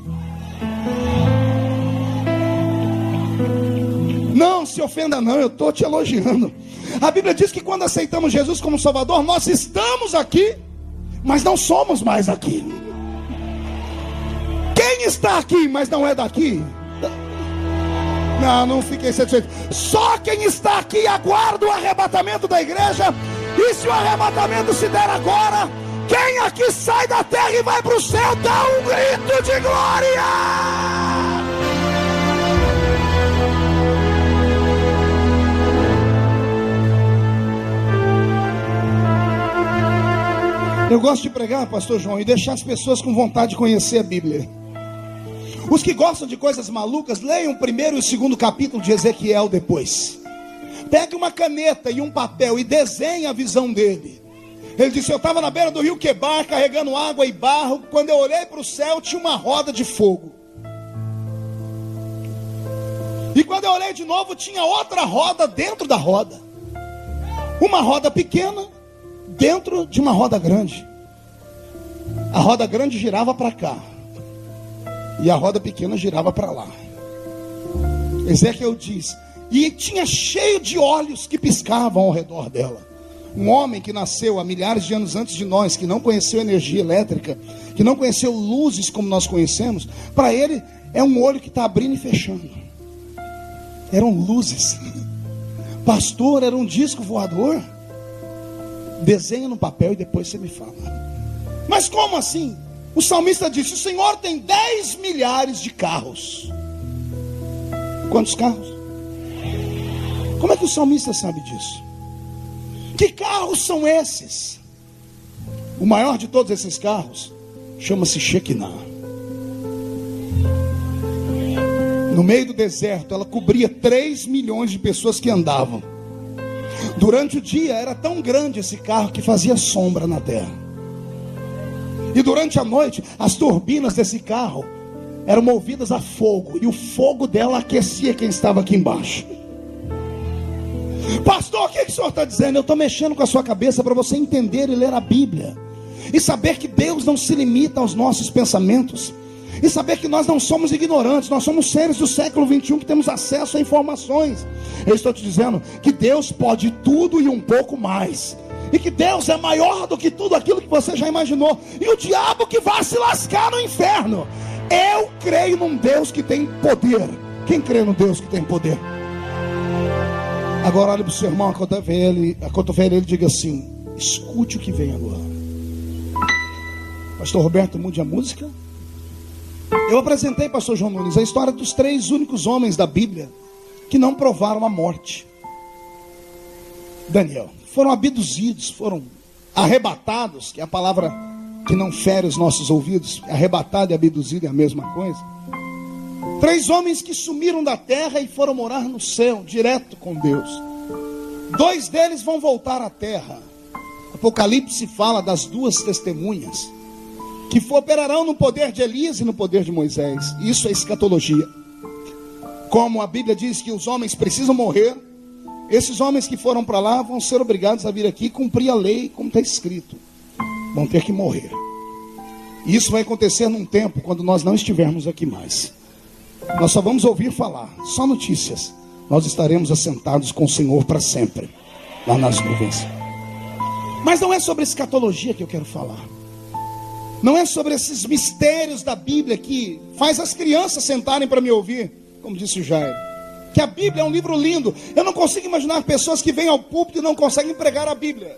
Não se ofenda não, eu estou te elogiando. A Bíblia diz que quando aceitamos Jesus como Salvador, nós estamos aqui, mas não somos mais aqui. Quem está aqui, mas não é daqui? Não fiquei satisfeito. Só quem está aqui aguarda o arrebatamento da igreja. E se o arrebatamento se der agora, quem aqui sai da terra e vai para o céu, dá um grito de glória. Eu gosto de pregar, pastor João, e deixar as pessoas com vontade de conhecer a Bíblia. Os que gostam de coisas malucas, leiam o primeiro e o segundo capítulo de Ezequiel depois. Pegue uma caneta e um papel e desenhe a visão dele. Ele disse: eu estava na beira do rio Quebar, carregando água e barro. Quando eu olhei para o céu, tinha uma roda de fogo. E quando eu olhei de novo, tinha outra roda dentro da roda. Uma roda pequena dentro de uma roda grande. A roda grande girava para cá e a roda pequena girava para lá. Ezequiel diz: e tinha cheio de olhos que piscavam ao redor dela. Um homem que nasceu há milhares de anos antes de nós, que não conheceu energia elétrica, que não conheceu luzes como nós conhecemos, para ele é um olho que está abrindo e fechando. Eram luzes. Pastor, era um disco voador? Desenha no papel e depois você me fala. Mas como assim? O salmista disse: o Senhor tem 10 milhares de carros. Quantos carros? Como é que o salmista sabe disso? Que carros são esses? O maior de todos esses carros chama-se Shekinah. No meio do deserto, ela cobria 3 milhões de pessoas que andavam. Durante o dia era tão grande esse carro que fazia sombra na terra. E durante a noite, as turbinas desse carro eram movidas a fogo, e o fogo dela aquecia quem estava aqui embaixo. Pastor, o que o senhor está dizendo? Eu estou mexendo com a sua cabeça para você entender e ler a Bíblia, e saber que Deus não se limita aos nossos pensamentos, e saber que nós não somos ignorantes, nós somos seres do século 21 que temos acesso a informações. Eu estou te dizendo que Deus pode tudo e um pouco mais, e que Deus é maior do que tudo aquilo que você já imaginou, e o diabo que vai se lascar no inferno. Eu creio num Deus que tem poder. Quem crê no Deus que tem poder? Agora olhe para o seu irmão, a cotovela, ele diga assim: escute o que vem agora. Pastor Roberto, mude a música. Eu apresentei, pastor João Nunes, a história dos 3 únicos homens da Bíblia que não provaram a morte. Daniel, foram abduzidos, foram arrebatados, que é a palavra que não fere os nossos ouvidos. Arrebatado e abduzido é a mesma coisa. 3 homens que sumiram da terra e foram morar no céu, direto com Deus. 2 deles vão voltar à terra. Apocalipse fala das 2 testemunhas que operarão no poder de Elias e no poder de Moisés. Isso é escatologia. Como a Bíblia diz que os homens precisam morrer, esses homens que foram para lá vão ser obrigados a vir aqui cumprir a lei como está escrito. Vão ter que morrer. E isso vai acontecer num tempo quando nós não estivermos aqui mais. Nós só vamos ouvir falar, só notícias. Nós estaremos assentados com o Senhor para sempre, lá nas nuvens. Mas não é sobre escatologia que eu quero falar. Não é sobre esses mistérios da Bíblia que faz as crianças sentarem para me ouvir, como disse o Jair. Que a Bíblia é um livro lindo. Eu não consigo imaginar pessoas que vêm ao púlpito e não conseguem pregar a Bíblia,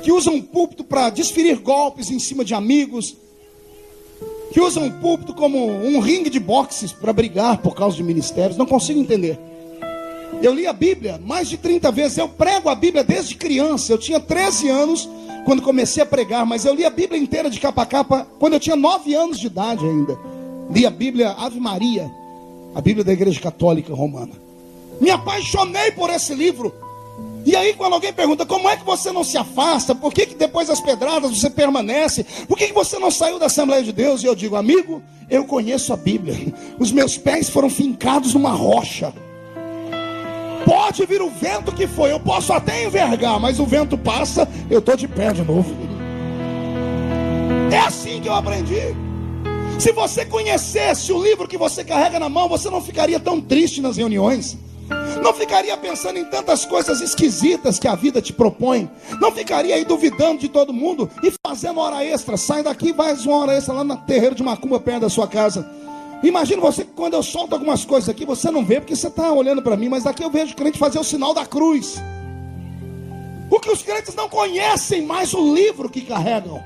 que usam o púlpito para desferir golpes em cima de amigos, que usam o púlpito como um ringue de boxes para brigar por causa de ministérios. Não consigo entender. Eu li a Bíblia mais de 30 vezes. Eu prego a Bíblia desde criança. Eu tinha 13 anos quando comecei a pregar, mas eu li a Bíblia inteira de capa a capa quando eu tinha 9 anos de idade ainda. Li a Bíblia Ave Maria, a Bíblia da Igreja Católica Romana. Me apaixonei por esse livro. E aí quando alguém pergunta: como é que você não se afasta? Por que depois das pedradas você permanece? Por que você não saiu da Assembleia de Deus? E eu digo: amigo, eu conheço a Bíblia. Os meus pés foram fincados numa rocha. Pode vir o vento que for, eu posso até envergar, mas o vento passa, eu estou de pé de novo. É assim que eu aprendi. Se você conhecesse o livro que você carrega na mão, você não ficaria tão triste nas reuniões. Não ficaria pensando em tantas coisas esquisitas que a vida te propõe. Não ficaria aí duvidando de todo mundo e fazendo hora extra. Sai daqui e faz uma hora extra lá no terreiro de Macumba, perto da sua casa. Imagina você que quando eu solto algumas coisas aqui, você não vê porque você está olhando para mim, mas daqui eu vejo o crente fazer o sinal da cruz. Porque os crentes não conhecem mais o livro que carregam.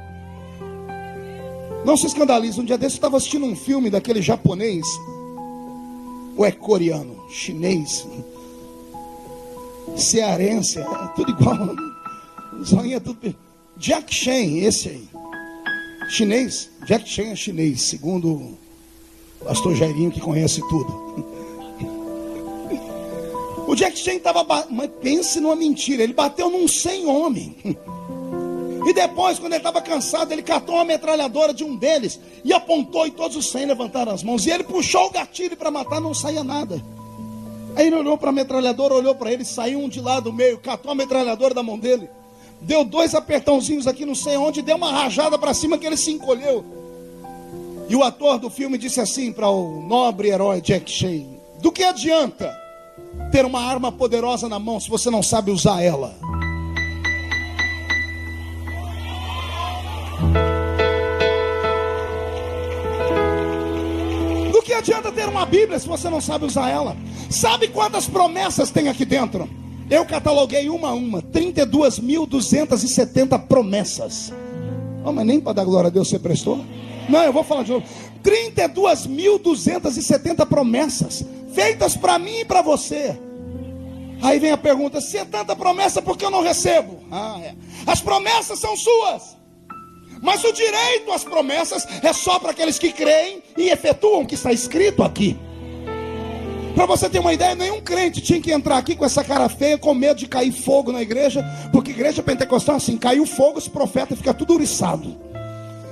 Não se escandalize. Um dia desse eu estava assistindo um filme daquele japonês, ou é coreano, chinês, cearense, é tudo igual. Zoinha, tudo. Jack Chan, esse aí. Chinês. Jack Chan é chinês, segundo o pastor Jairinho, que conhece tudo. O Jack Chan estava... Mas pense numa mentira. Ele bateu num 100 homem. E depois, quando ele estava cansado, ele catou uma metralhadora de um deles e apontou, e todos os 100 levantaram as mãos. E ele puxou o gatilho para matar, não saía nada. Aí ele olhou para a metralhadora, olhou para ele, saiu um de lá do meio, catou a metralhadora da mão dele, deu 2 apertãozinhos aqui, não sei onde, deu uma rajada para cima que ele se encolheu. E o ator do filme disse assim para o nobre herói Jack Chan: do que adianta ter uma arma poderosa na mão se você não sabe usar ela? adianta ter uma Bíblia se você não sabe usar ela? Sabe quantas promessas tem aqui dentro? Eu cataloguei uma a uma, 32.270 promessas. Oh, mas nem para dar glória a Deus você prestou? Não, eu vou falar de novo. 32.270 promessas, feitas para mim e para você. Aí vem a pergunta: se é tanta promessa, por que eu não recebo? As promessas são suas, mas o direito às promessas é só para aqueles que creem e efetuam o que está escrito aqui. Para você ter uma ideia, nenhum crente tinha que entrar aqui com essa cara feia, com medo de cair fogo na igreja, porque igreja pentecostal assim, caiu fogo, esse profeta fica tudo uriçado.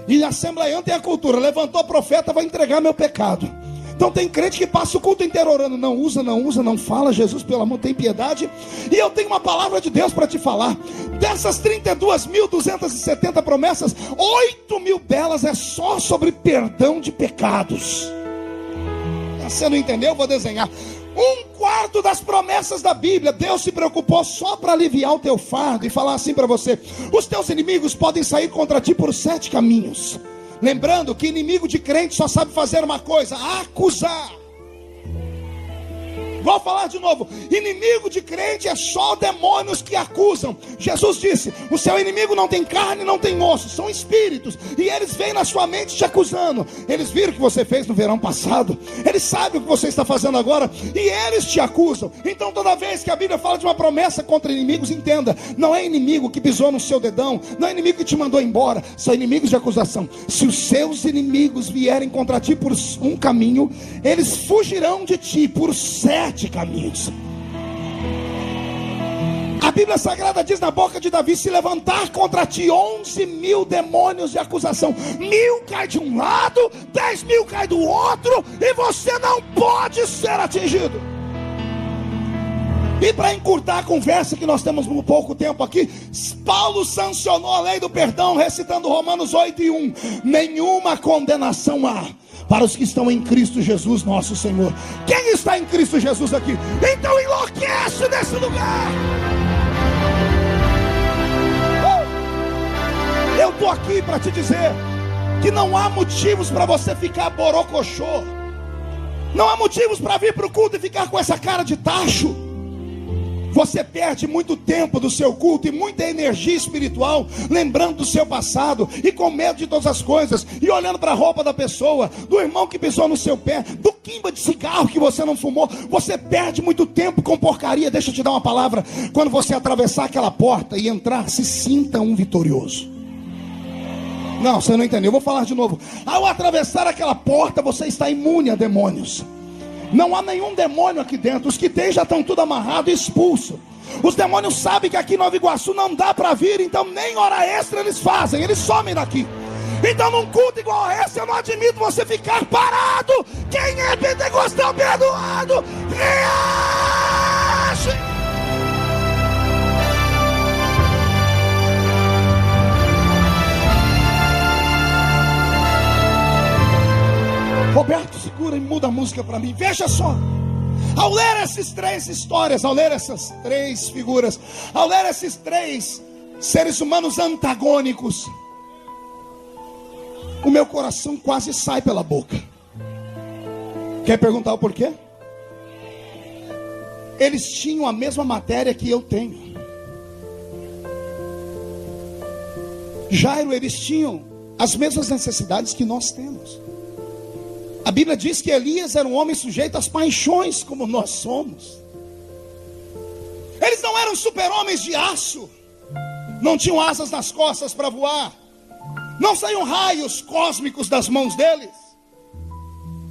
E a assembleiana tem a cultura: levantou o profeta, vai entregar meu pecado. Então tem crente que passa o culto inteiro orando: não usa, não fala, Jesus, pelo amor, tem piedade. E eu tenho uma palavra de Deus para te falar. Dessas 32.270 promessas, 8.000 delas é só sobre perdão de pecados. Você não entendeu? Eu vou desenhar. 1/4 das promessas da Bíblia, Deus se preocupou só para aliviar o teu fardo e falar assim para você: os teus inimigos podem sair contra ti por 7 caminhos. Lembrando que inimigo de crente só sabe fazer uma coisa: acusar. Vou falar de novo: inimigo de crente é só demônios que acusam. Jesus disse: o seu inimigo não tem carne, não tem osso, são espíritos, e eles vêm na sua mente te acusando. Eles viram o que você fez no verão passado, eles sabem o que você está fazendo agora, e eles te acusam. Então toda vez que a Bíblia fala de uma promessa contra inimigos, entenda: não é inimigo que pisou no seu dedão, não é inimigo que te mandou embora, são inimigos de acusação. Se os seus inimigos vierem contra ti por um caminho, eles fugirão de ti por 7 caminhos. A Bíblia Sagrada diz na boca de Davi: se levantar contra ti 11.000 demônios de acusação, 1.000 cai de um lado, 10.000 cai do outro, e você não pode ser atingido. E para encurtar a conversa, que nós temos um pouco tempo aqui, Paulo sancionou a lei do perdão, recitando Romanos 8:1: nenhuma condenação há para os que estão em Cristo Jesus nosso Senhor. Quem está em Cristo Jesus aqui? Então enlouquece nesse lugar. Eu estou aqui para te dizer que não há motivos para você ficar borocochô. Não há motivos para vir para o culto e ficar com essa cara de tacho. Você perde muito tempo do seu culto e muita energia espiritual lembrando do seu passado e com medo de todas as coisas, e olhando para a roupa da pessoa, do irmão que pisou no seu pé, do quimba de cigarro que você não fumou. Você perde muito tempo com porcaria. Deixa eu te dar uma palavra: quando você atravessar aquela porta e entrar, se sinta um vitorioso. Não, você não entendeu, eu vou falar de novo. Ao atravessar aquela porta, você está imune a demônios. Não há nenhum demônio aqui dentro. Os que tem já estão tudo amarrado e expulso. Os demônios sabem que aqui em Nova Iguaçu não dá para vir, então nem hora extra eles fazem, eles somem daqui. Então num culto igual a esse, eu não admito você ficar parado. Quem é pentecostal perdoado, reage. Roberto, segura e muda a música para mim. Veja só, ao ler essas 3 histórias, ao ler essas 3 figuras, ao ler esses 3 seres humanos antagônicos, o meu coração quase sai pela boca. Quer perguntar o porquê? Eles tinham a mesma matéria que eu tenho. Jairo, eles tinham as mesmas necessidades que nós temos. A Bíblia diz que Elias era um homem sujeito às paixões, como nós somos. Eles não eram super-homens de aço, não tinham asas nas costas para voar, não saíam raios cósmicos das mãos deles,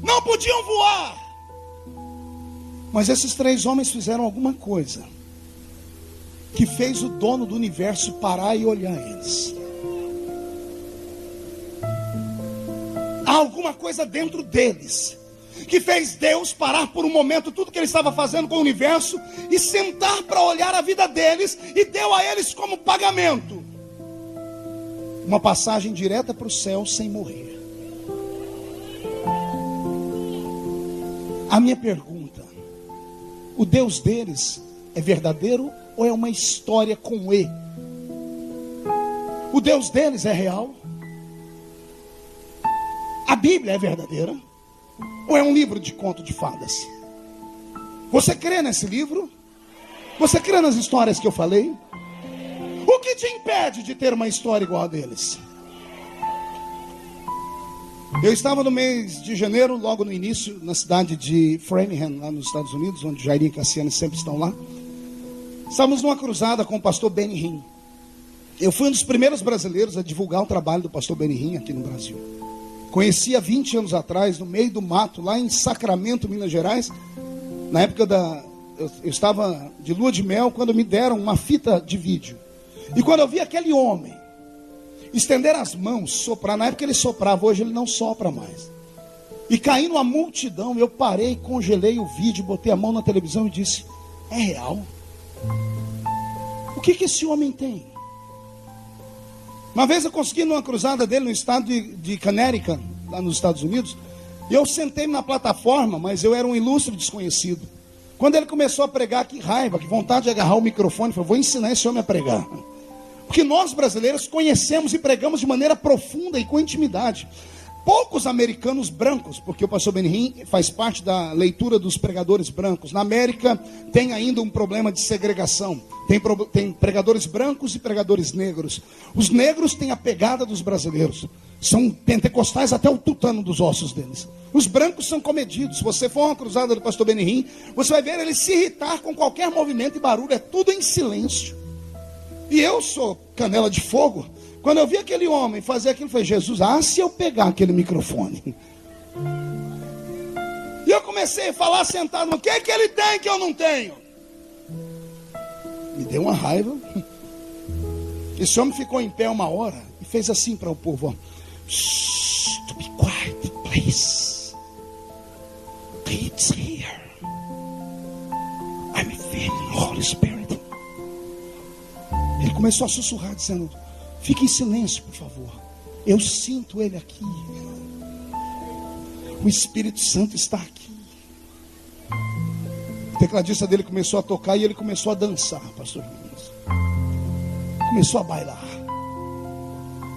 não podiam voar. Mas esses 3 homens fizeram alguma coisa que fez o dono do universo parar e olhar eles. Há alguma coisa dentro deles que fez Deus parar por um momento tudo que ele estava fazendo com o universo e sentar para olhar a vida deles, e deu a eles como pagamento uma passagem direta para o céu sem morrer. A minha pergunta: o Deus deles é verdadeiro ou é uma história com E? O Deus deles é real? A Bíblia é verdadeira? Ou é um livro de conto de fadas? Você crê nesse livro? Você crê nas histórias que eu falei? O que te impede de ter uma história igual a deles? Eu estava no mês de janeiro, logo no início, na cidade de Framingham, lá nos Estados Unidos, onde Jairinho e Cassiane sempre estão lá. Estávamos numa cruzada com o pastor Benny Hinn. Eu fui um dos primeiros brasileiros a divulgar o trabalho do pastor Benny Hinn aqui no Brasil. Conheci há 20 anos atrás, no meio do mato, lá em Sacramento, Minas Gerais. Na época eu estava de lua de mel, quando me deram uma fita de vídeo. E quando eu vi aquele homem estender as mãos, soprar, na época ele soprava, hoje ele não sopra mais. E caindo uma multidão, eu parei, congelei o vídeo, botei a mão na televisão e disse: é real? O que esse homem tem? Uma vez eu consegui numa cruzada dele no estado de Connecticut, lá nos Estados Unidos, e eu sentei na plataforma, mas eu era um ilustre desconhecido. Quando ele começou a pregar, que raiva, que vontade de agarrar o microfone, eu falei: vou ensinar esse homem a pregar. Porque nós brasileiros conhecemos e pregamos de maneira profunda e com intimidade. Poucos americanos brancos, porque o pastor Benny Hinn faz parte da leitura dos pregadores brancos. Na América tem ainda um problema de segregação. Tem pregadores brancos e pregadores negros. Os negros têm a pegada dos brasileiros. São pentecostais até o tutano dos ossos deles. Os brancos são comedidos. Se você for uma cruzada do pastor Benny Hinn, você vai ver ele se irritar com qualquer movimento e barulho. É tudo em silêncio. E eu sou canela de fogo. Quando eu vi aquele homem fazer aquilo, eu falei: Jesus, se eu pegar aquele microfone. E eu comecei a falar sentado: o que é que ele tem que eu não tenho? Me deu uma raiva. Esse homem ficou em pé uma hora e fez assim para o povo: to be quiet, please. It's here. I'm feeling the Holy Spirit. Ele começou a sussurrar, dizendo: fique em silêncio, por favor. Eu sinto ele aqui. O Espírito Santo está aqui. O tecladista dele começou a tocar e ele começou a dançar, pastor Luiz. Começou a bailar.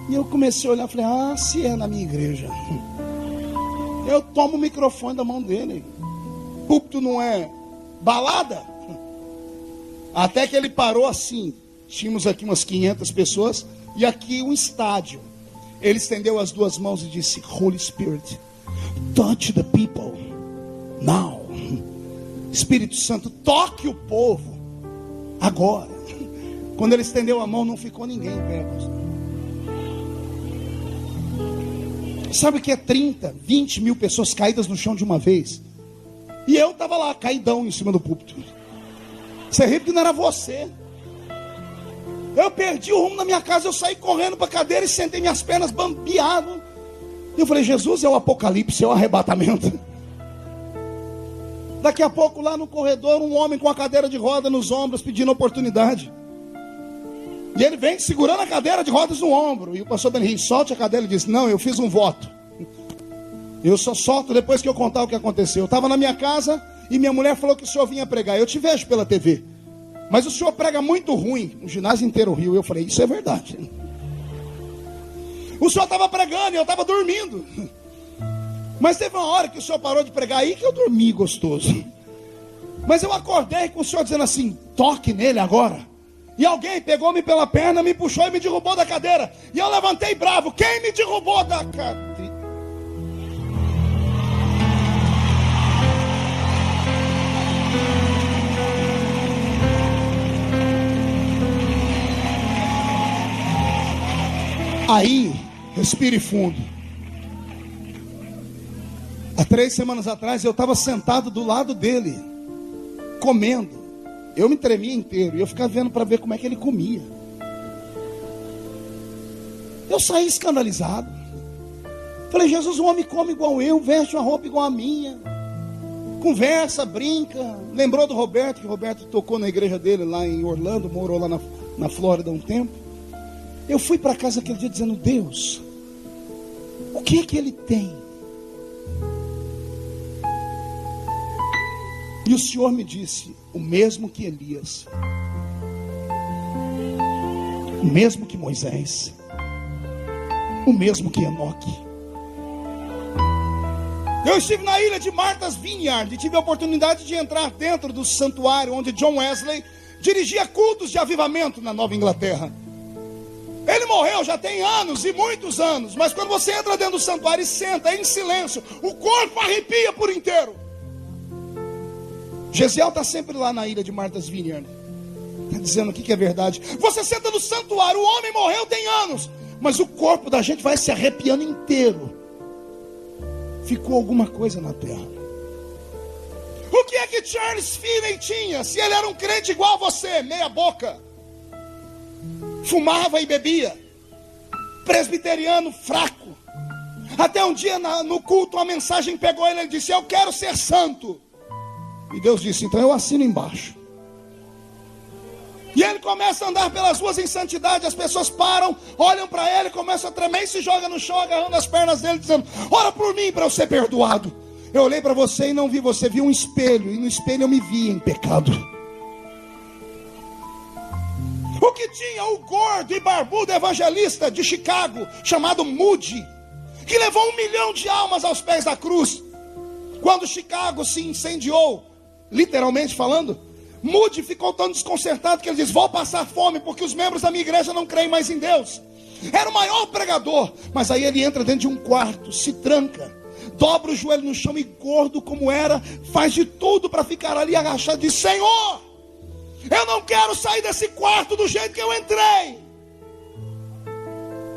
E eu comecei a olhar e falei: se é na minha igreja, eu tomo o microfone da mão dele. Púlpito não é balada? Até que ele parou assim. Tínhamos aqui umas 500 pessoas e aqui um estádio. Ele estendeu as duas mãos e disse: Holy Spirit, touch the people now. Espírito Santo, toque o povo agora. Quando ele estendeu a mão, não ficou ninguém em pé. Sabe o que é 30, 20 mil pessoas caídas no chão de uma vez? E eu estava lá, caidão em cima do púlpito. Você ri porque não era você. Eu perdi o rumo da minha casa, eu saí correndo para a cadeira e sentei minhas pernas bambeado. E eu falei: Jesus, é o apocalipse, é o arrebatamento. Daqui a pouco lá no corredor, um homem com a cadeira de roda nos ombros pedindo oportunidade. E ele vem segurando a cadeira de rodas no ombro. E o pastor Benny Hinn: solte a cadeira. Ele disse: não, eu fiz um voto. Eu só solto depois que eu contar o que aconteceu. Eu estava na minha casa e minha mulher falou que o senhor vinha pregar. Eu te vejo pela TV. Mas o senhor prega muito ruim. O ginásio inteiro riu. Eu falei: isso é verdade. O senhor estava pregando e eu estava dormindo. Mas teve uma hora que o senhor parou de pregar aí que eu dormi gostoso. Mas eu acordei com o senhor dizendo assim: toque nele agora. E alguém pegou-me pela perna, me puxou e me derrubou da cadeira. E eu levantei bravo. Quem me derrubou da cadeira? Aí, respire fundo. Há 3 semanas atrás eu estava sentado do lado dele, comendo. Eu me tremia inteiro e eu ficava vendo para ver como é que ele comia. Eu saí escandalizado. Falei: Jesus, um homem come igual eu, veste uma roupa igual a minha, conversa, brinca. Lembrou do Roberto, que o Roberto tocou na igreja dele lá em Orlando, morou lá na Flórida um tempo. Eu fui para casa aquele dia dizendo: Deus, o que é que ele tem? E o Senhor me disse: o mesmo que Elias, o mesmo que Moisés, o mesmo que Enoque. Eu estive na ilha de Martha's Vineyard e tive a oportunidade de entrar dentro do santuário onde John Wesley dirigia cultos de avivamento na Nova Inglaterra. Ele morreu já tem anos e muitos anos, mas quando você entra dentro do santuário e senta em silêncio, o corpo arrepia por inteiro. Gesiel está sempre lá na ilha de Martha's Vineyard, está dizendo o que é verdade. Você senta no santuário, o homem morreu tem anos, mas o corpo da gente vai se arrepiando inteiro. Ficou alguma coisa na terra. O que é que Charles Finney tinha? Se ele era um crente igual a você, meia boca, fumava e bebia, presbiteriano fraco. Até um dia no culto uma mensagem pegou ele, ele disse: eu quero ser santo. E Deus disse: então eu assino embaixo. E ele começa a andar pelas ruas em santidade. As pessoas param, olham para ele, começam a tremer e se joga no chão, agarrando as pernas dele, dizendo: ora por mim para eu ser perdoado. Eu olhei para você e não vi você, vi um espelho, e no espelho eu me vi em pecado. O que tinha o gordo e barbudo evangelista de Chicago, chamado Moody, que levou 1 milhão de almas aos pés da cruz. Quando Chicago se incendiou, literalmente falando, Moody ficou tão desconcertado que ele disse: vou passar fome porque os membros da minha igreja não creem mais em Deus. Era o maior pregador, mas aí ele entra dentro de um quarto, se tranca, dobra o joelho no chão e, gordo como era, faz de tudo para ficar ali agachado, diz: Senhor, eu não quero sair desse quarto do jeito que eu entrei.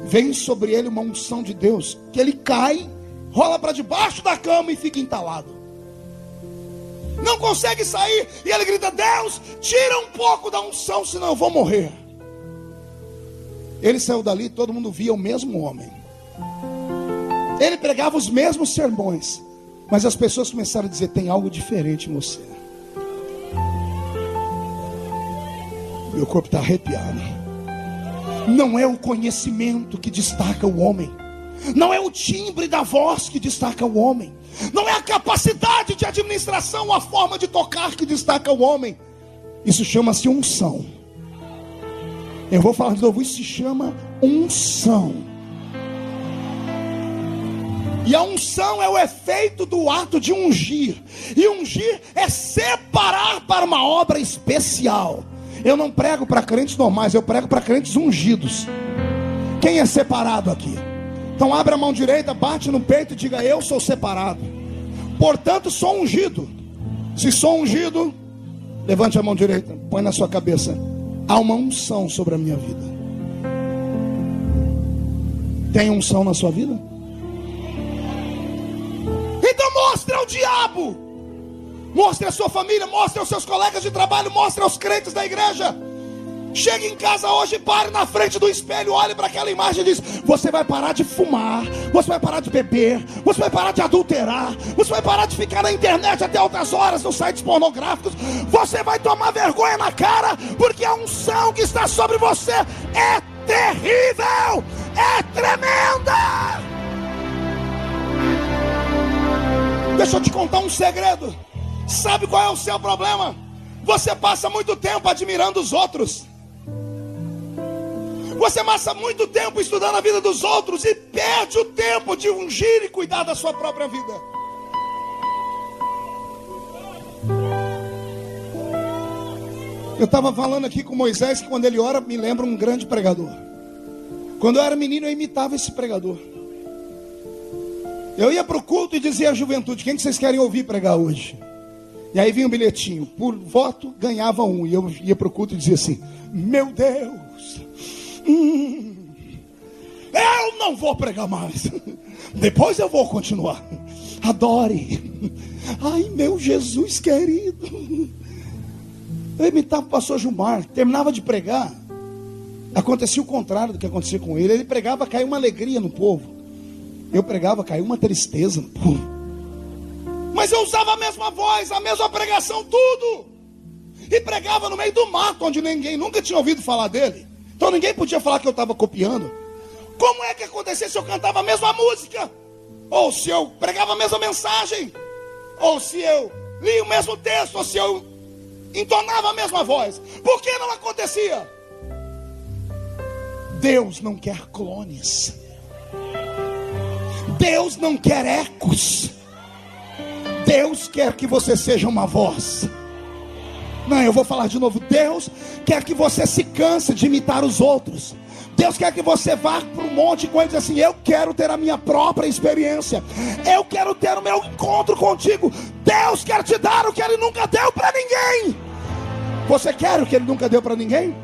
Vem sobre ele uma unção de Deus, que ele cai, rola para debaixo da cama e fica entalado. Não consegue sair, e ele grita: Deus, tira um pouco da unção, senão eu vou morrer. Ele saiu dali, todo mundo via o mesmo homem. Ele pregava os mesmos sermões, mas as pessoas começaram a dizer: tem algo diferente em você. Meu corpo está arrepiado. Não é o conhecimento que destaca o homem, não é o timbre da voz que destaca o homem, não é a capacidade de administração ou a forma de tocar que destaca o homem. Isso chama-se unção. Eu vou falar de novo, isso se chama unção. E a unção é o efeito do ato de ungir. E ungir é separar para uma obra especial. Eu não prego para crentes normais, eu prego para crentes ungidos. Quem é separado aqui? Então abre a mão direita, bate no peito e diga: eu sou separado, portanto sou ungido. Se sou ungido, levante a mão direita, põe na sua cabeça: há uma unção sobre a minha vida. Tem unção na sua vida? Então mostre ao diabo, mostre a sua família, mostre aos seus colegas de trabalho, mostre aos crentes da igreja. Chegue em casa hoje, pare na frente do espelho, olhe para aquela imagem e diz: você vai parar de fumar, você vai parar de beber, você vai parar de adulterar, você vai parar de ficar na internet até altas horas nos sites pornográficos, você vai tomar vergonha na cara, porque a unção que está sobre você é terrível, é tremenda. Deixa eu te contar um segredo. Sabe qual é o seu problema? Você passa muito tempo admirando os outros. Você passa muito tempo estudando a vida dos outros e perde o tempo de ungir e cuidar da sua própria vida. Eu estava falando aqui com Moisés que quando ele ora me lembra um grande pregador. Quando eu era menino eu imitava esse pregador. Eu ia para o culto e dizia à juventude: quem que vocês querem ouvir pregar hoje? E aí vinha um bilhetinho, por voto ganhava um. E eu ia para o culto e dizia assim: meu Deus, eu não vou pregar mais, depois eu vou continuar. Adore. Ai, meu Jesus querido. Eu imitava o pastor Gilmar. Terminava de pregar, acontecia o contrário do que acontecia com ele. Ele pregava, caiu uma alegria no povo. Eu pregava, caiu uma tristeza no povo. Mas eu usava a mesma voz, a mesma pregação, tudo. E pregava no meio do mato, onde ninguém nunca tinha ouvido falar dele. Então ninguém podia falar que eu estava copiando. Como é que acontecia se eu cantava a mesma música? Ou se eu pregava a mesma mensagem? Ou se eu lia o mesmo texto? Ou se eu entonava a mesma voz? Por que não acontecia? Deus não quer clones. Deus não quer ecos. Deus quer que você seja uma voz. Não, eu vou falar de novo. Deus quer que você se canse de imitar os outros. Deus quer que você vá para um monte com ele e diz assim: eu quero ter a minha própria experiência, eu quero ter o meu encontro contigo. Deus quer te dar o que ele nunca deu para ninguém. Você quer o que ele nunca deu para ninguém?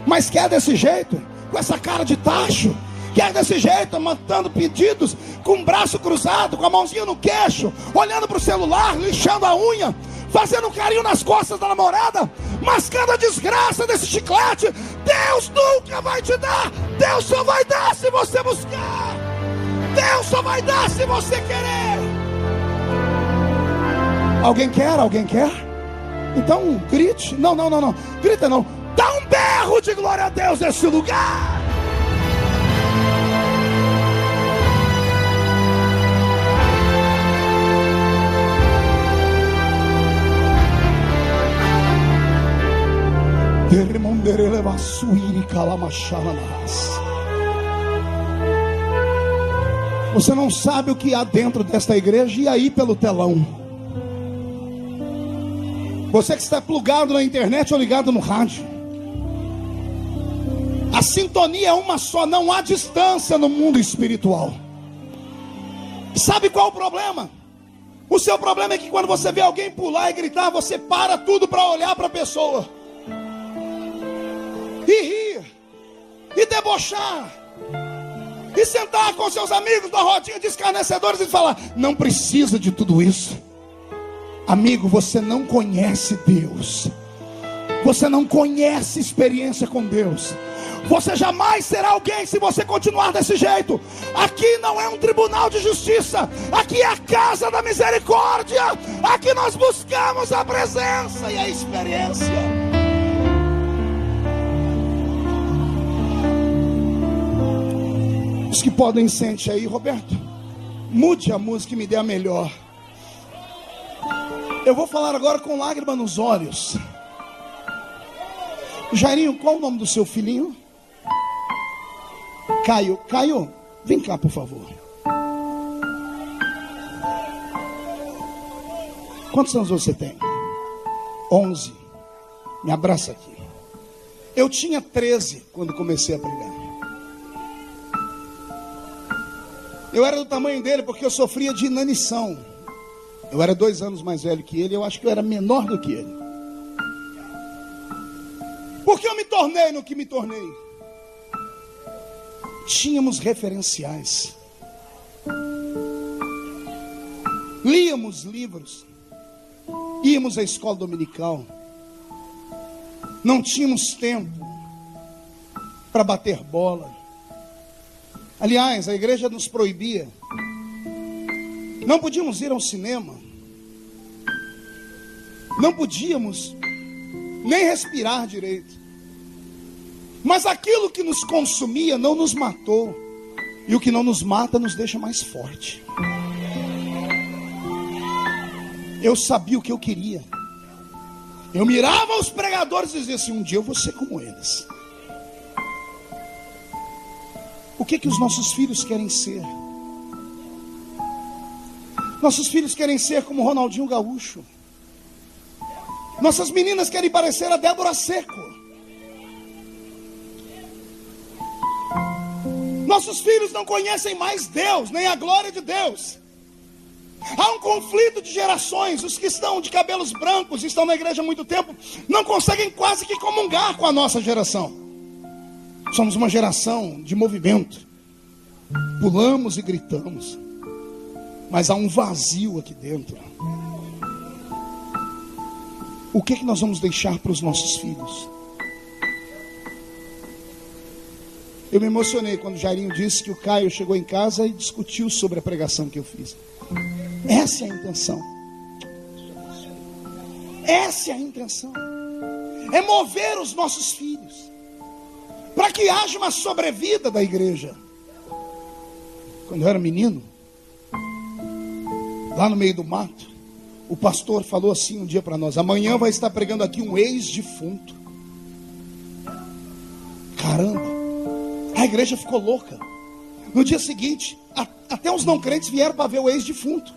Mas quer desse jeito, com essa cara de tacho? Quer desse jeito, mandando pedidos, com o braço cruzado, com a mãozinha no queixo, olhando para o celular, lixando a unha, fazendo um carinho nas costas da namorada, mascando a desgraça desse chiclete? Deus nunca vai te dar. Deus só vai dar se você buscar. Deus só vai dar se você querer. Alguém quer? Alguém quer? Então grite. Não, grita não. Dá um berro de glória a Deus nesse lugar. Você não sabe o que há dentro desta igreja e aí pelo telão. Você que está plugado na internet ou ligado no rádio, a sintonia é uma só, não há distância no mundo espiritual. Sabe qual o problema? O seu problema é que quando você vê alguém pular e gritar, você para tudo para olhar para a pessoa e rir, e debochar, e sentar com seus amigos na rodinha de escarnecedores e falar: não precisa de tudo isso. Amigo, você não conhece Deus, você não conhece experiência com Deus. Você jamais será alguém se você continuar desse jeito. Aqui não é um tribunal de justiça, aqui é a casa da misericórdia. Aqui nós buscamos a presença e a experiência. Os que podem, sente aí, Roberto. Mude a música e me dê a melhor. Eu vou falar agora com lágrima nos olhos. Jairinho, qual o nome do seu filhinho? Caio, vem cá por favor. Quantos anos você tem? 11. Me abraça aqui. Eu tinha 13 quando comecei a pregar. Eu era do tamanho dele porque eu sofria de inanição. Eu era 2 anos mais velho que ele. Eu acho que eu era menor do que ele. Por que eu me tornei no que me tornei? Tínhamos referenciais. Líamos livros. Íamos à escola dominical. Não tínhamos tempo para bater bola. Aliás, a igreja nos proibia. Não podíamos ir ao cinema. Não podíamos nem respirar direito. Mas aquilo que nos consumia não nos matou. E o que não nos mata nos deixa mais forte. Eu sabia o que eu queria. Eu mirava os pregadores e dizia assim: um dia eu vou ser como eles. O que os nossos filhos querem ser? Nossos filhos querem ser como Ronaldinho Gaúcho. Nossas meninas querem parecer a Débora Seco. Nossos filhos não conhecem mais Deus, nem a glória de Deus. Há um conflito de gerações. Os que estão de cabelos brancos, estão na igreja há muito tempo, não conseguem quase que comungar com a nossa geração. Somos uma geração de movimento. Pulamos e gritamos. Mas há um vazio aqui dentro. O que nós vamos deixar para os nossos filhos? Eu me emocionei quando o Jairinho disse que o Caio chegou em casa e discutiu sobre a pregação que eu fiz. Essa é a intenção. Essa é a intenção. É mover os nossos filhos para que haja uma sobrevida da igreja. Quando eu era menino, lá no meio do mato, o pastor falou assim um dia para nós: amanhã vai estar pregando aqui um ex-defunto. Caramba, a igreja ficou louca. No dia seguinte, até os não crentes vieram para ver o ex-defunto.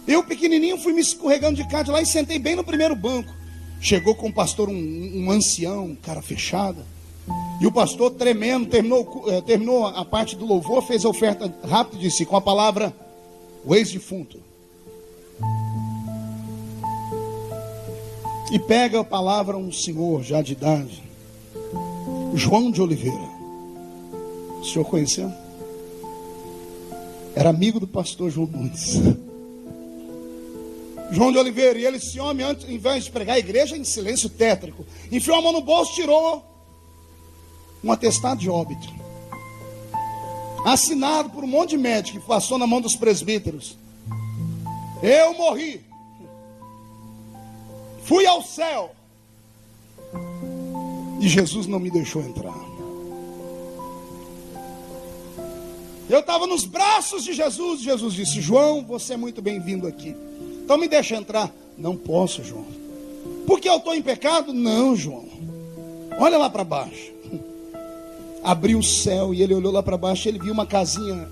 Eu, pequenininho, fui me escorregando de cá de lá e sentei bem no primeiro banco. Chegou com o pastor um ancião, um cara fechado. E o pastor, tremendo, terminou a parte do louvor, fez a oferta rápida e disse, com a palavra, o ex-defunto. E pega a palavra um senhor já de idade, João de Oliveira. O senhor conheceu? Era amigo do pastor João Nunes. João de Oliveira, e ele, esse homem, antes, ao invés de pregar a igreja em silêncio tétrico, enfiou a mão no bolso, tirou um atestado de óbito, assinado por um monte de médico, que passou na mão dos presbíteros. Eu morri, fui ao céu, e Jesus não me deixou entrar. Eu estava nos braços de Jesus, e Jesus disse, João, você é muito bem-vindo aqui. Então me deixa entrar. Não posso, João. Porque eu estou em pecado? Não, João. Olha lá para baixo. Abriu o céu e ele olhou lá para baixo e ele viu uma casinha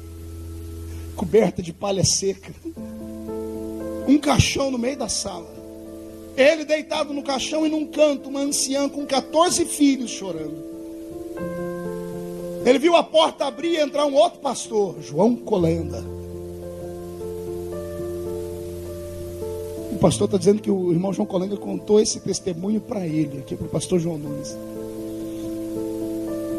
coberta de palha seca. Um caixão no meio da sala. Ele deitado no caixão e num canto, uma anciã com 14 filhos chorando. Ele viu a porta abrir e entrar um outro pastor, João Colenda. O pastor está dizendo que o irmão João Colenda contou esse testemunho para ele, aqui para o pastor João Nunes.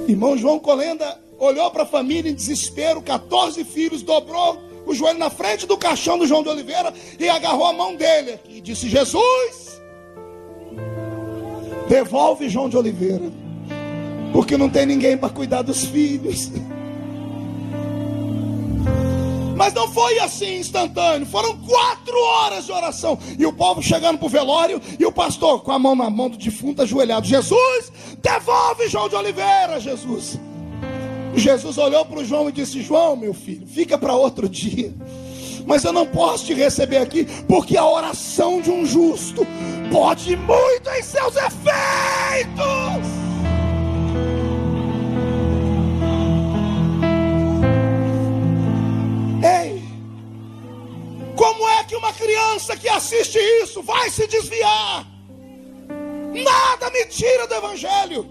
Irmão João Colenda olhou para a família em desespero, 14 filhos, dobrou o joelho na frente do caixão do João de Oliveira e agarrou a mão dele e disse, Jesus, devolve João de Oliveira, porque não tem ninguém para cuidar dos filhos. Mas não foi assim instantâneo, foram 4 horas de oração, e o povo chegando para o velório, e o pastor com a mão na mão do defunto ajoelhado, Jesus, devolve João de Oliveira, Jesus. Jesus olhou para o João e disse, João, meu filho, fica para outro dia, mas eu não posso te receber aqui, porque a oração de um justo pode muito em seus efeitos. Ei, como é que uma criança que assiste isso vai se desviar? Nada me tira do evangelho.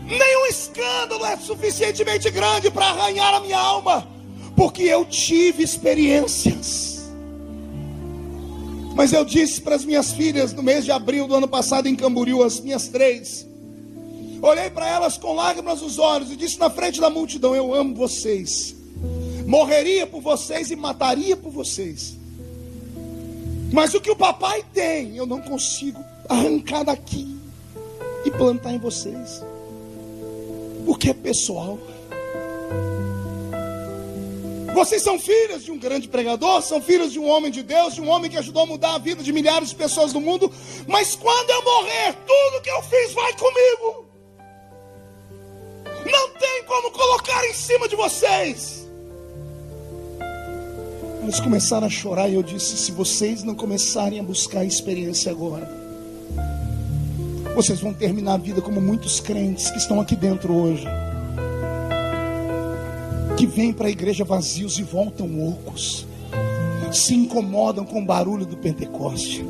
Nenhum escândalo é suficientemente grande para arranhar a minha alma, porque eu tive experiências. Mas eu disse para as minhas filhas no mês de abril do ano passado em Camboriú, as minhas 3, olhei para elas com lágrimas nos olhos e disse na frente da multidão, eu amo vocês, morreria por vocês e mataria por vocês, mas o que o papai tem eu não consigo arrancar daqui e plantar em vocês, porque é pessoal. Vocês são filhos de um grande pregador, são filhos de um homem de Deus, de um homem que ajudou a mudar a vida de milhares de pessoas do mundo, mas quando eu morrer, tudo que eu fiz vai comigo. Não tem como colocar em cima de vocês. Eles começaram a chorar e eu disse, se vocês não começarem a buscar a experiência agora, vocês vão terminar a vida como muitos crentes que estão aqui dentro hoje, que vêm para a igreja vazios e voltam loucos, se incomodam com o barulho do Pentecoste.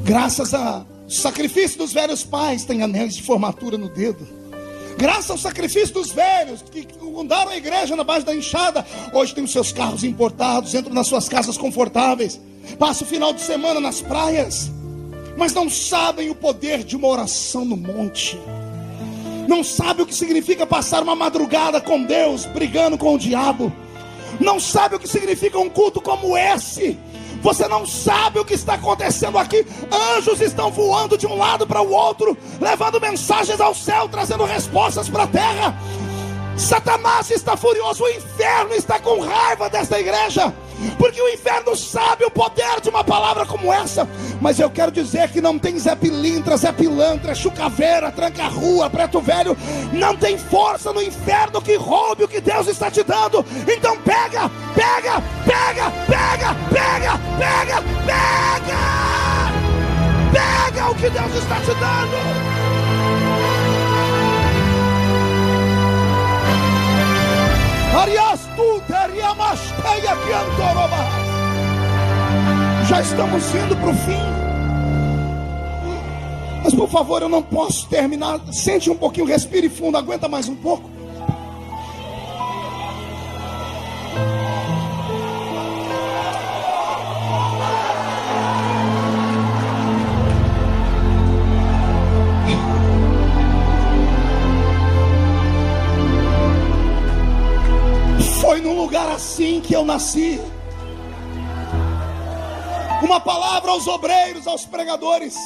Graças ao sacrifício dos velhos pais, tem anéis de formatura no dedo. Graças ao sacrifício dos velhos que fundaram a igreja na base da enxada, hoje tem os seus carros importados, entram nas suas casas confortáveis, passam o final de semana nas praias, mas não sabem o poder de uma oração no monte. Não sabe o que significa passar uma madrugada com Deus, brigando com o diabo. Não sabe o que significa um culto como esse. Você não sabe o que está acontecendo aqui. Anjos estão voando de um lado para o outro, levando mensagens ao céu, trazendo respostas para a terra. Satanás está furioso, o inferno está com raiva desta igreja, porque o inferno sabe o poder de uma palavra como essa. Mas eu quero dizer que não tem Zé Pilintra, Zé Pilantra, Chucaveira, Tranca-Rua, Preto Velho. Não tem força no inferno que roube o que Deus está te dando. Então pega, pega, pega, pega, pega, pega, pega. Pega o que Deus está te dando. Arias tu teria mais peia que Antoroba. Já estamos indo para o fim. Mas por favor, eu não posso terminar. Sente um pouquinho, respire fundo, aguenta mais um pouco. Foi num lugar assim que eu nasci. Uma palavra aos obreiros, aos pregadores,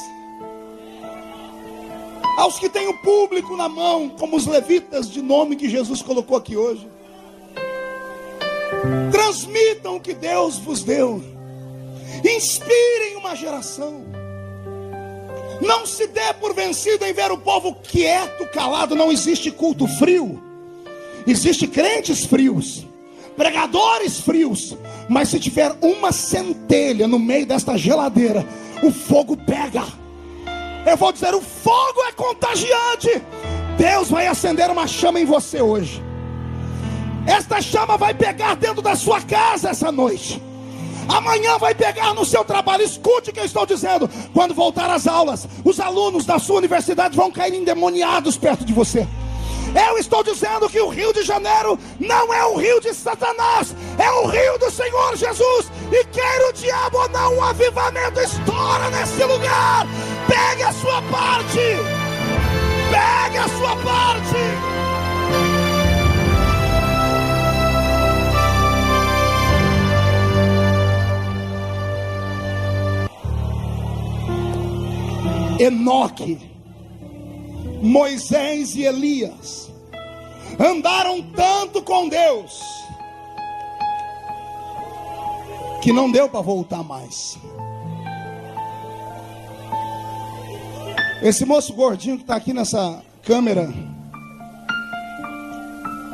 aos que têm o público na mão, como os levitas de nome que Jesus colocou aqui hoje. Transmitam o que Deus vos deu. Inspirem uma geração. Não se dê por vencido em ver o povo quieto, calado. Não existe culto frio. Existe crentes frios, pregadores frios. Mas se tiver uma centelha no meio desta geladeira, o fogo pega. Eu vou dizer, o fogo é contagiante. Deus vai acender uma chama em você hoje. Esta chama vai pegar dentro da sua casa essa noite. Amanhã vai pegar no seu trabalho. Escute o que eu estou dizendo. Quando voltar às aulas, os alunos da sua universidade vão cair endemoniados perto de você. Eu estou dizendo que o Rio de Janeiro não é o rio de Satanás, é o rio do Senhor Jesus. E queira o diabo ou não, um avivamento estoura nesse lugar. Pegue a sua parte. Pegue a sua parte. Enoque, Moisés e Elias andaram tanto com Deus que não deu para voltar mais. Esse moço gordinho que está aqui nessa câmera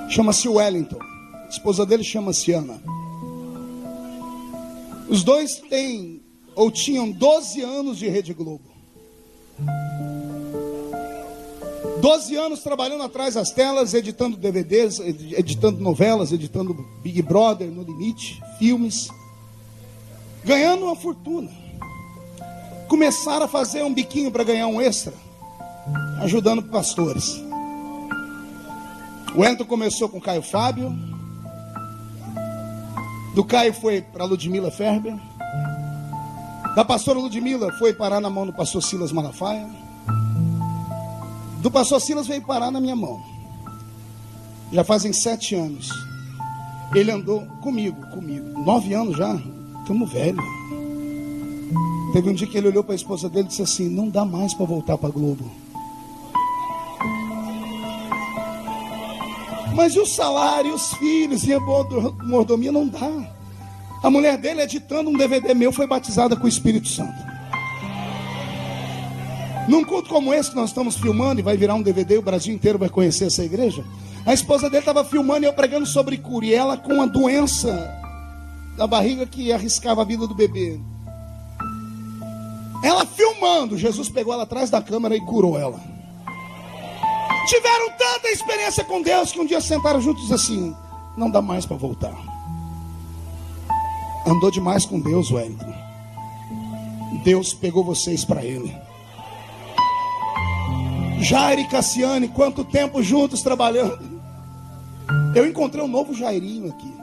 chama-se Wellington. A esposa dele chama-se Ana. Os dois têm ou tinham 12 anos de Rede Globo. 12 anos trabalhando atrás das telas, editando DVDs, editando novelas, editando Big Brother, No Limite, filmes, ganhando uma fortuna. Começaram a fazer um biquinho para ganhar um extra, ajudando pastores. O Wellington começou com Caio Fábio, do Caio foi para Ludmila Ferber, da pastora Ludmila foi parar na mão do pastor Silas Malafaia, do pastor Silas veio parar na minha mão. Já fazem 7 anos. Ele andou comigo. 9 anos já. Estamos velhos. Teve um dia que ele olhou para a esposa dele e disse assim: não dá mais para voltar para a Globo. Mas e o salário, e os filhos, e a mordomia? Não dá. A mulher dele, editando um DVD meu, foi batizada com o Espírito Santo. Num culto como esse que nós estamos filmando, e vai virar um DVD, o Brasil inteiro vai conhecer essa igreja. A esposa dele estava filmando e eu pregando sobre cura, e ela com uma doença da barriga que arriscava a vida do bebê. Ela filmando, Jesus pegou ela atrás da câmera e curou ela. Tiveram tanta experiência com Deus que um dia sentaram juntos assim: não dá mais para voltar. Andou demais com Deus, Wellington. Deus pegou vocês para Ele. Jair e Cassiane, quanto tempo juntos trabalhando. Eu encontrei um novo Jairinho aqui.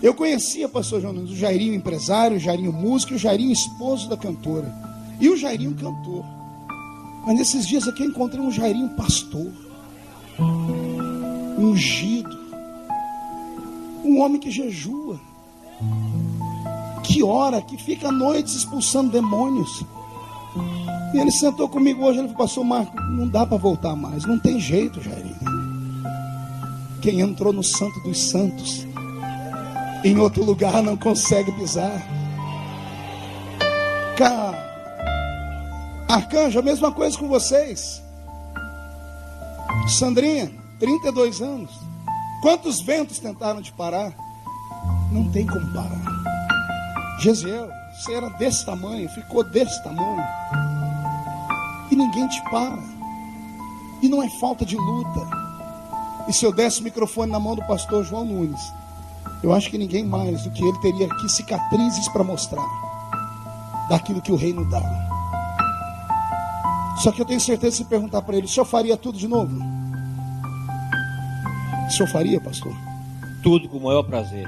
Eu conhecia, pastor João, o Jairinho empresário, o Jairinho músico, e o Jairinho esposo da cantora. E o Jairinho cantor. Mas nesses dias aqui eu encontrei um Jairinho pastor. Ungido. Um homem que jejua. Que ora, que fica à noite expulsando demônios. E ele sentou comigo hoje, ele falou: pastor Marco, não dá para voltar mais, não tem jeito, Jairinho. Quem entrou no Santo dos Santos, em outro lugar não consegue pisar. Arcanjo, a mesma coisa com vocês. Sandrinha, 32 anos. Quantos ventos tentaram te parar? Não tem como parar. Gesiel, você era desse tamanho, ficou desse tamanho. E ninguém te para. E não é falta de luta. E se eu desse o microfone na mão do pastor João Nunes, Eu acho que ninguém mais do que ele teria aqui cicatrizes para mostrar daquilo que o reino dá. Só que eu tenho certeza, se perguntar para ele: o senhor faria tudo de novo? O senhor faria, pastor? Tudo com o maior prazer.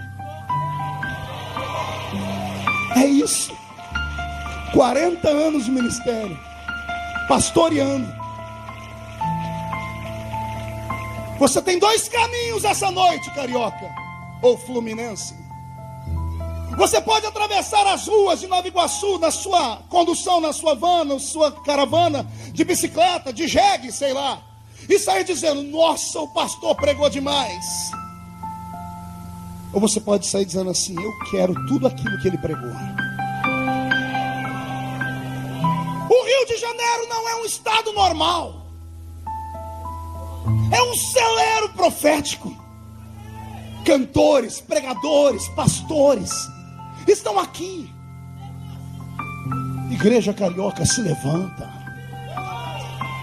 É isso. 40 anos de ministério, pastoreando. Você tem dois caminhos essa noite, carioca ou fluminense. Você pode atravessar as ruas de Nova Iguaçu na sua condução, na sua van, na sua caravana de bicicleta, de jegue, sei lá, e sair dizendo: nossa, o pastor pregou demais. Ou você pode sair dizendo assim: eu quero tudo aquilo que ele pregou. O Rio de Janeiro não é um estado normal, é um celeiro profético. Cantores, pregadores, pastores estão aqui. Igreja carioca, se levanta,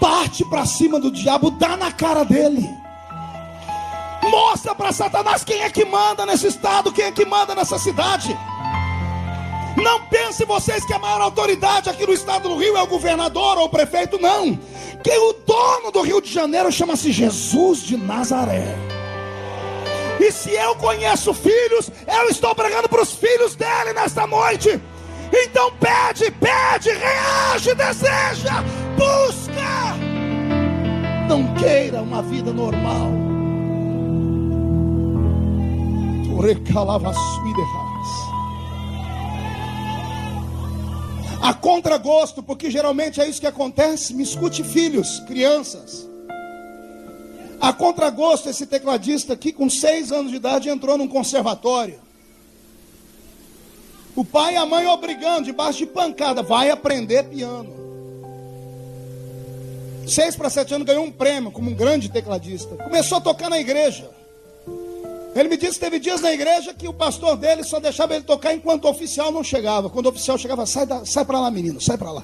parte para cima do diabo, dá na cara dele, mostra para Satanás quem é que manda nesse estado, quem é que manda nessa cidade. Não pense vocês que a maior autoridade aqui no estado do Rio é o governador ou o prefeito, não. Que o dono do Rio de Janeiro chama-se Jesus de Nazaré. E se eu conheço filhos, eu estou pregando para os filhos dele nesta noite. Então pede, reage, deseja, busca. Não queira uma vida normal. A contragosto, porque geralmente é isso que acontece. Me escute, filhos, crianças. A contragosto, esse tecladista aqui, com 6 anos de idade, entrou num conservatório. O pai e a mãe obrigando, debaixo de pancada: vai aprender piano. 6 para 7 anos, ganhou um prêmio como um grande tecladista. Começou a tocar na igreja. Ele me disse que teve dias na igreja que o pastor dele só deixava ele tocar enquanto o oficial não chegava. Quando o oficial chegava: sai para lá, menino, sai para lá.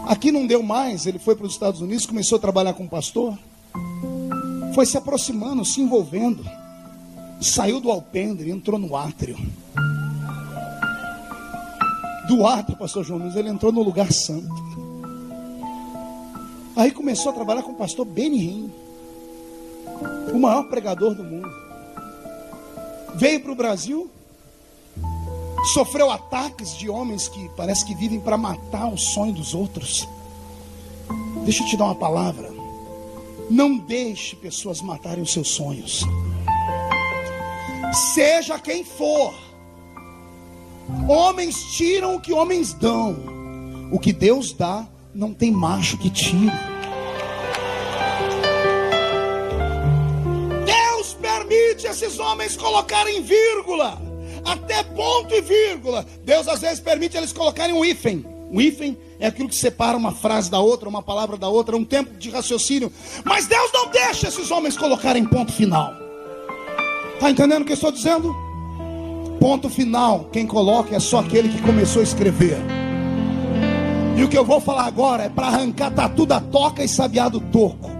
Aqui não deu mais, ele foi para os Estados Unidos, começou a trabalhar com pastor, foi se aproximando, se envolvendo, saiu do alpendre, entrou no átrio. Do átrio, pastor João Nunes, ele entrou no lugar santo. Aí começou a trabalhar com o pastor Benihim, o maior pregador do mundo. Veio para o Brasil, sofreu ataques de homens que parece que vivem para matar o sonho dos outros. Deixa eu te dar uma palavra: não deixe pessoas matarem os seus sonhos. Seja quem for, homens tiram o que homens dão. O que Deus dá, não tem macho que tire. Deus permite esses homens colocarem vírgula, até ponto e vírgula. Deus às vezes permite eles colocarem um hífen. Um hífen é aquilo que separa uma frase da outra, uma palavra da outra, um tempo de raciocínio. Mas Deus não deixa esses homens colocarem ponto final. Está entendendo o que eu estou dizendo? Ponto final, quem coloca é só aquele que começou a escrever. E o que eu vou falar agora é para arrancar tatu da toca e sabiá do toco.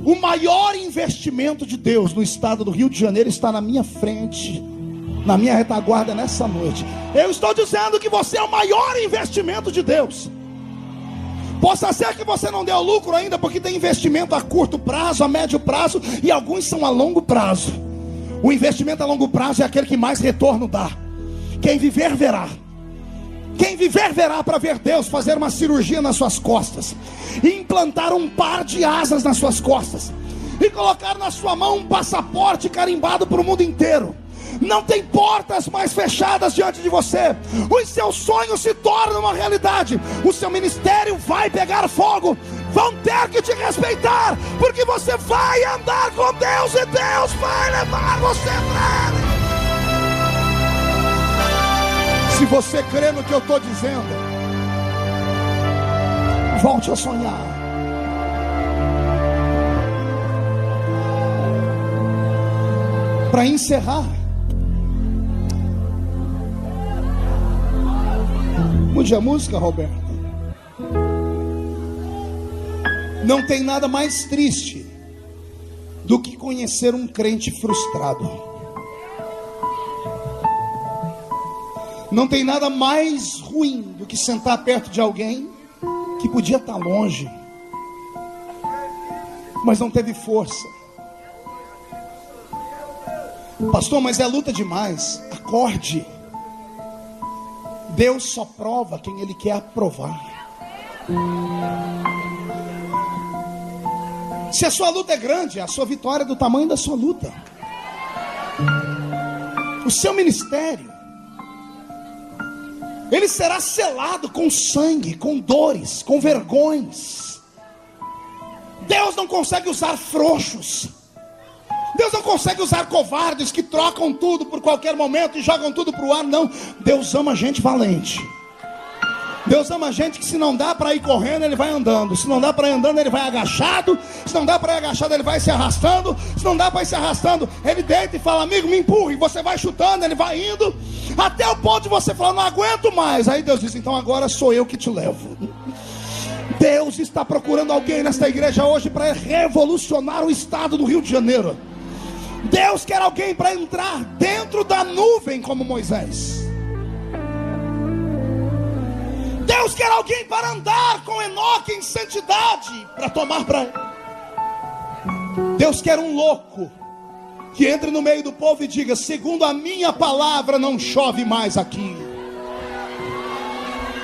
O maior investimento de Deus no estado do Rio de Janeiro está na minha frente, na minha retaguarda nessa noite. Eu estou dizendo que você é o maior investimento de Deus. Possa ser que você não deu lucro ainda, porque tem investimento a curto prazo, a médio prazo, e alguns são a longo prazo. O investimento a longo prazo é aquele que mais retorno dá. Quem viver verá. Quem viver verá, para ver Deus fazer uma cirurgia nas suas costas, e implantar um par de asas nas suas costas, e colocar na sua mão um passaporte carimbado para o mundo inteiro. Não tem portas mais fechadas diante de você. Os seus sonhos se tornam uma realidade. O seu ministério vai pegar fogo. Vão ter que te respeitar, porque você vai andar com Deus, e Deus vai levar você para Ele. Se você crê no que eu estou dizendo, volte a sonhar. Para encerrar, mude a música, Roberto. Não tem nada mais triste do que conhecer um crente frustrado. Não tem nada mais ruim do que sentar perto de alguém que podia estar longe, mas não teve força. Pastor, mas é luta demais. Acorde. Deus só prova quem Ele quer aprovar. Se a sua luta é grande, a sua vitória é do tamanho da sua luta. O seu ministério, ele será selado com sangue, com dores, com vergonhas. Deus não consegue usar frouxos. Deus não consegue usar covardes que trocam tudo por qualquer momento e jogam tudo para o ar. Não, Deus ama gente valente. Deus ama gente que se não dá para ir correndo, ele vai andando. Se não dá para ir andando, ele vai agachado. Se não dá para ir agachado, ele vai se arrastando. Se não dá para ir se arrastando, ele deita e fala: amigo, me empurre. Você vai chutando, ele vai indo, até o ponto de você falar: não aguento mais. Aí Deus diz: então agora sou eu que te levo. Deus está procurando alguém nesta igreja hoje para revolucionar o estado do Rio de Janeiro. Deus quer alguém para entrar dentro da nuvem como Moisés. Deus quer alguém para andar com Enoque em santidade, para tomar para ele. Deus quer um louco que entre no meio do povo e diga: segundo a minha palavra não chove mais aqui.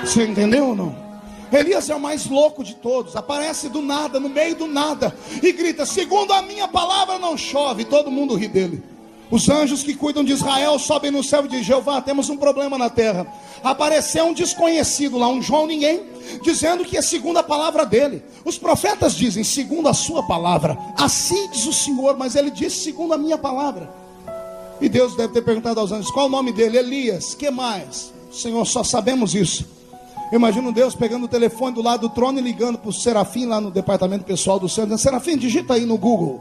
Você entendeu ou não? Elias é o mais louco de todos. Aparece do nada, no meio do nada, e grita: segundo a minha palavra não chove. Todo mundo ri dele. Os anjos que cuidam de Israel sobem no céu e dizem: Jeová, temos um problema na terra. Apareceu um desconhecido lá, um João ninguém, dizendo que é segundo a palavra dele. Os profetas dizem segundo a sua palavra. Assim diz o Senhor, mas ele disse segundo a minha palavra. E Deus deve ter perguntado aos anjos: qual o nome dele? Elias. Que mais? Senhor, só sabemos isso. Eu imagino Deus pegando o telefone do lado do trono e ligando para o Serafim lá no departamento pessoal do céu, dizendo: Serafim, digita aí no Google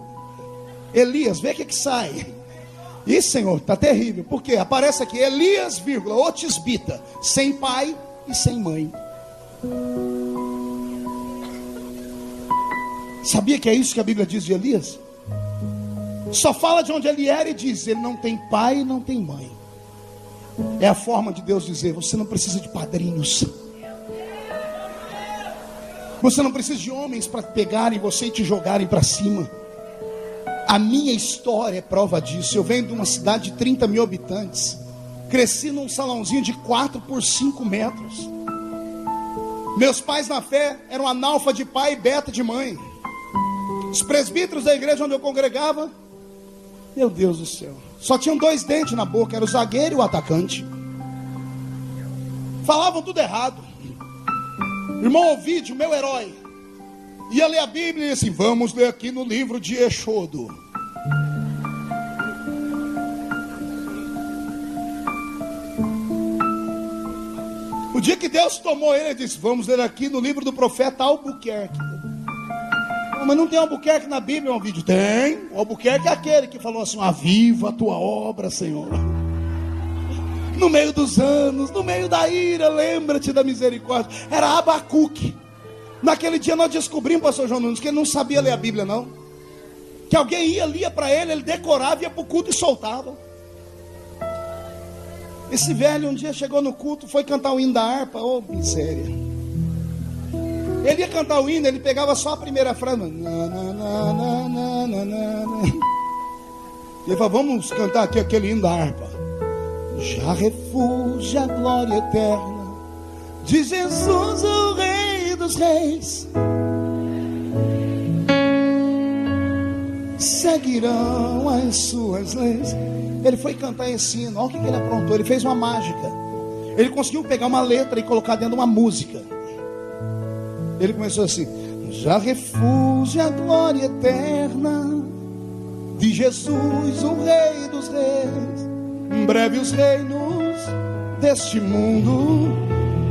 Elias, vê o que sai. Ih, Senhor, está terrível. Por quê? Aparece aqui: Elias, o tisbita, sem pai e sem mãe. Sabia que é isso que a Bíblia diz de Elias? Só fala de onde ele era e diz: ele não tem pai e não tem mãe. É a forma de Deus dizer: você não precisa de padrinhos. Você não precisa de homens para pegarem você e te jogarem para cima. A minha história é prova disso. Eu venho de uma cidade de 30 mil habitantes. Cresci num salãozinho de 4 por 5 metros. Meus pais na fé eram analfa de pai e beta de mãe. Os presbíteros da igreja onde eu congregava, meu Deus do céu, só tinham 2 dentes na boca. Era o zagueiro e o atacante. Falavam tudo errado. Irmão Ovídio, meu herói, ia ler a Bíblia e assim: vamos ler aqui no livro de Êxodo. O dia que Deus tomou ele disse: vamos ler aqui no livro do profeta Albuquerque. Mas não tem Albuquerque na Bíblia, um vídeo. Tem. O Albuquerque é aquele que falou assim: aviva a tua obra, Senhor. No meio dos anos, no meio da ira, lembra-te da misericórdia. Era Abacuque. Naquele dia nós descobrimos, pastor João Nunes, que ele não sabia ler a Bíblia não. Que alguém ia, lia para ele, ele decorava, ia para o culto e soltava. Esse velho um dia chegou no culto, foi cantar o hino da harpa. Oh, miséria. Ele ia cantar o hino, ele pegava só a primeira frase. Ele falou: vamos cantar aqui aquele hino da harpa. Já refúgio a glória eterna de Jesus, o Rei dos Reis. Seguirão as suas leis. Ele foi cantar esse hino. Olha o que ele aprontou. Ele fez uma mágica. Ele conseguiu pegar uma letra e colocar dentro de uma música. Ele começou assim: já refúgio a glória eterna de Jesus, o Rei dos Reis. Em breve os reinos deste mundo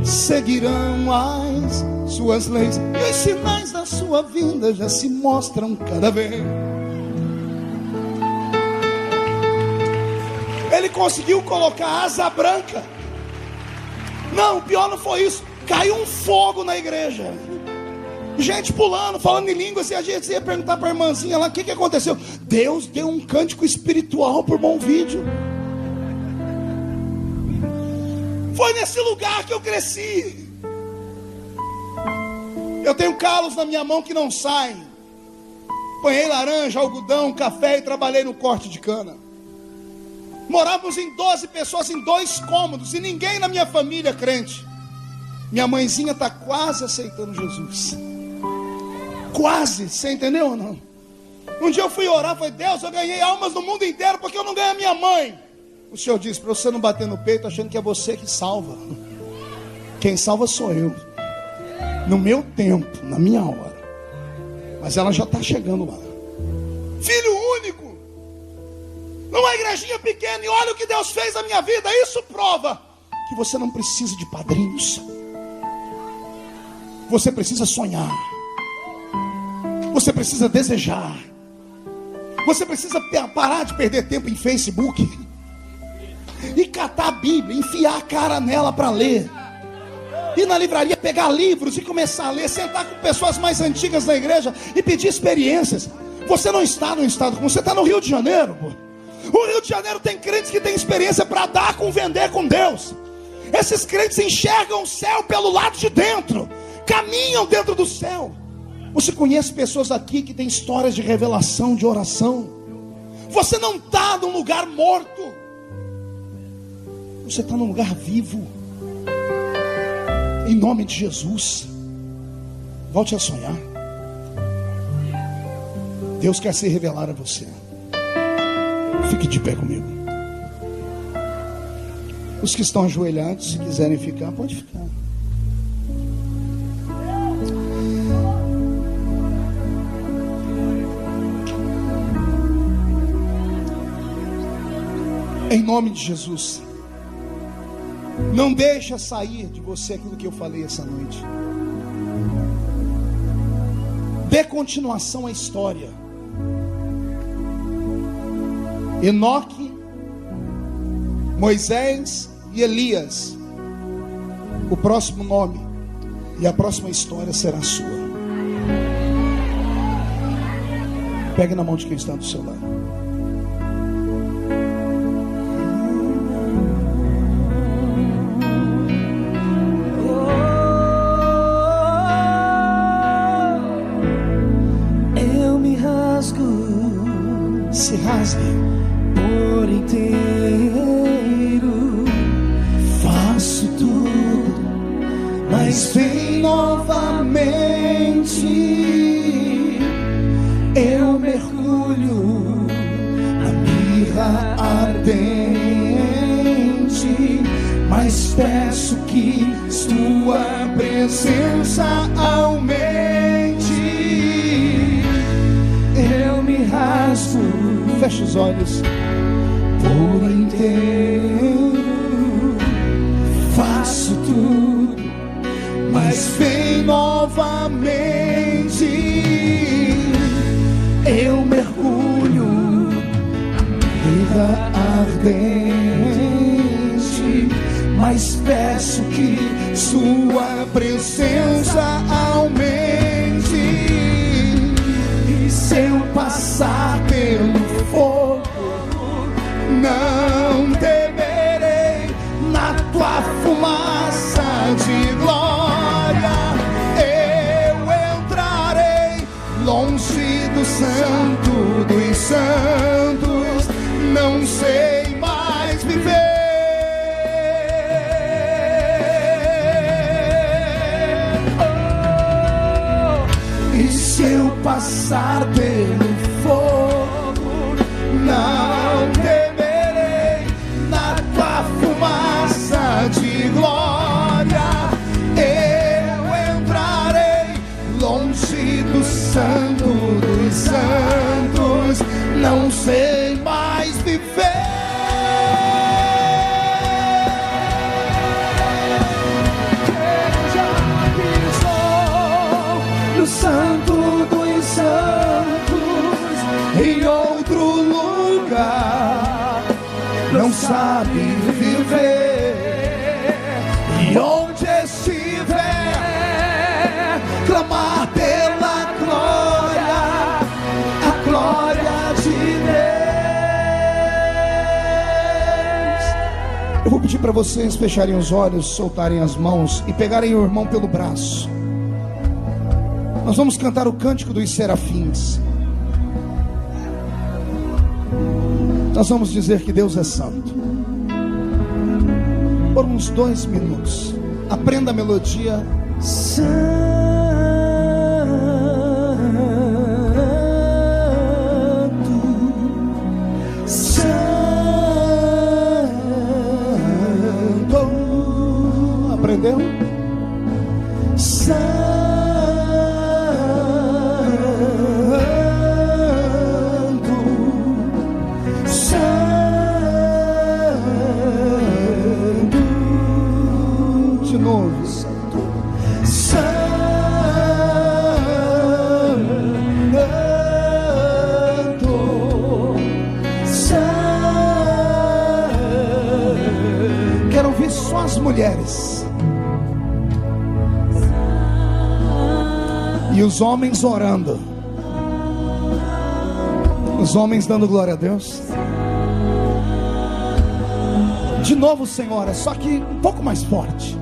seguirão as suas leis, e os sinais da sua vinda já se mostram cada vez. Ele conseguiu colocar asa branca. Não, o pior não foi isso. Caiu um fogo na igreja. Gente pulando, falando em línguas, e a gente ia perguntar para a irmãzinha lá, o que aconteceu? Deus deu um cântico espiritual por bom vídeo. Foi nesse lugar que eu cresci. Eu tenho calos na minha mão que não saem. Apanhei laranja, algodão, café e trabalhei no corte de cana. Morávamos em 12 pessoas em 2 cômodos e ninguém na minha família crente. Minha mãezinha está quase aceitando Jesus. Quase, você entendeu ou não? Um dia eu fui orar, falei, Deus, eu ganhei almas no mundo inteiro porque eu não ganhei a minha mãe. O Senhor disse, para você não bater no peito achando que é você que salva. Quem salva sou eu. No meu tempo, na minha hora. Mas ela já está chegando lá. Filho único. Numa igrejinha pequena, e olha o que Deus fez na minha vida. Isso prova que você não precisa de padrinhos. Você precisa sonhar. Você precisa desejar. Você precisa parar de perder tempo em Facebook e catar a Bíblia, enfiar a cara nela para ler. Ir na livraria, pegar livros e começar a ler. Sentar com pessoas mais antigas da igreja e pedir experiências. Você não está no estado comum, você está no Rio de Janeiro, pô. O Rio de Janeiro tem crentes que têm experiência para dar com vender com Deus. Esses crentes enxergam o céu pelo lado de dentro, caminham dentro do céu. Você conhece pessoas aqui que têm histórias de revelação, de oração. Você não está num lugar morto, você está num lugar vivo. Em nome de Jesus, volte a sonhar. Deus quer se revelar a você. Fique de pé comigo. Os que estão ajoelhados, se quiserem ficar, pode ficar. Em nome de Jesus, não deixa sair de você aquilo que eu falei essa noite. Dê continuação à história. Enoque, Moisés e Elias. O próximo nome e a próxima história será sua. Pegue na mão de quem está do seu lado. Se rasgue por inteiro, faço tudo, mas vem novamente. Eu mergulho na mirra ardente, mas peço que tua presença aumente. Eu me rasgo, feche os olhos, por inteiro, faço tudo, mas vem novamente. Eu mergulho vida ardente, mas peço que sua presença aumente. E se eu passar pelo fogo, não temerei. Na tua fumaça de glória eu entrarei, longe do santo dos santos, não sei mais viver. E se eu passar pelo fogo, não temerei. Na tua fumaça de glória eu entrarei, longe do santo dos santos, não sei mais viver. Já pisou no santo dos santos, em outro lugar, não sabe viver. E onde estiver, clamar Eu vou pedir para vocês fecharem os olhos, soltarem as mãos e pegarem o irmão pelo braço. Nós vamos cantar o cântico dos serafins. Nós vamos dizer que Deus é santo por uns 2 minutos. Aprenda a melodia. Santo, Santo, aprendeu? Santo, Santo, De novo. Quero ouvir só as mulheres e os homens orando. Os homens dando glória a Deus. De novo, Senhora, só que um pouco mais forte.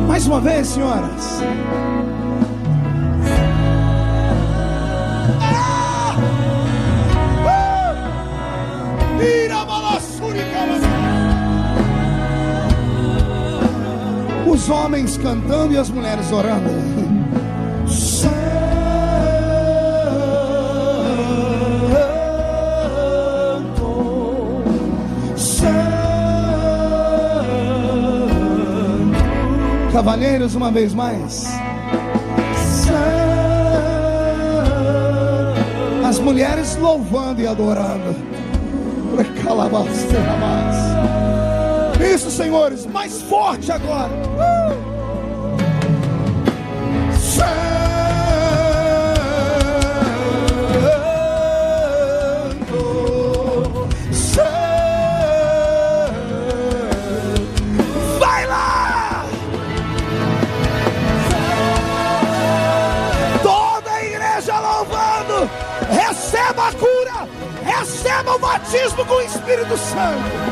Mais uma vez, senhoras. Os homens cantando e as mulheres orando. Santo, Santo. Cavalheiros, uma vez mais. As mulheres louvando e adorando. Isso, senhores, mais forte agora. Santo, Santo. Vai lá! Toda a igreja louvando. Receba a cura. Receba o batismo com o Espírito Santo.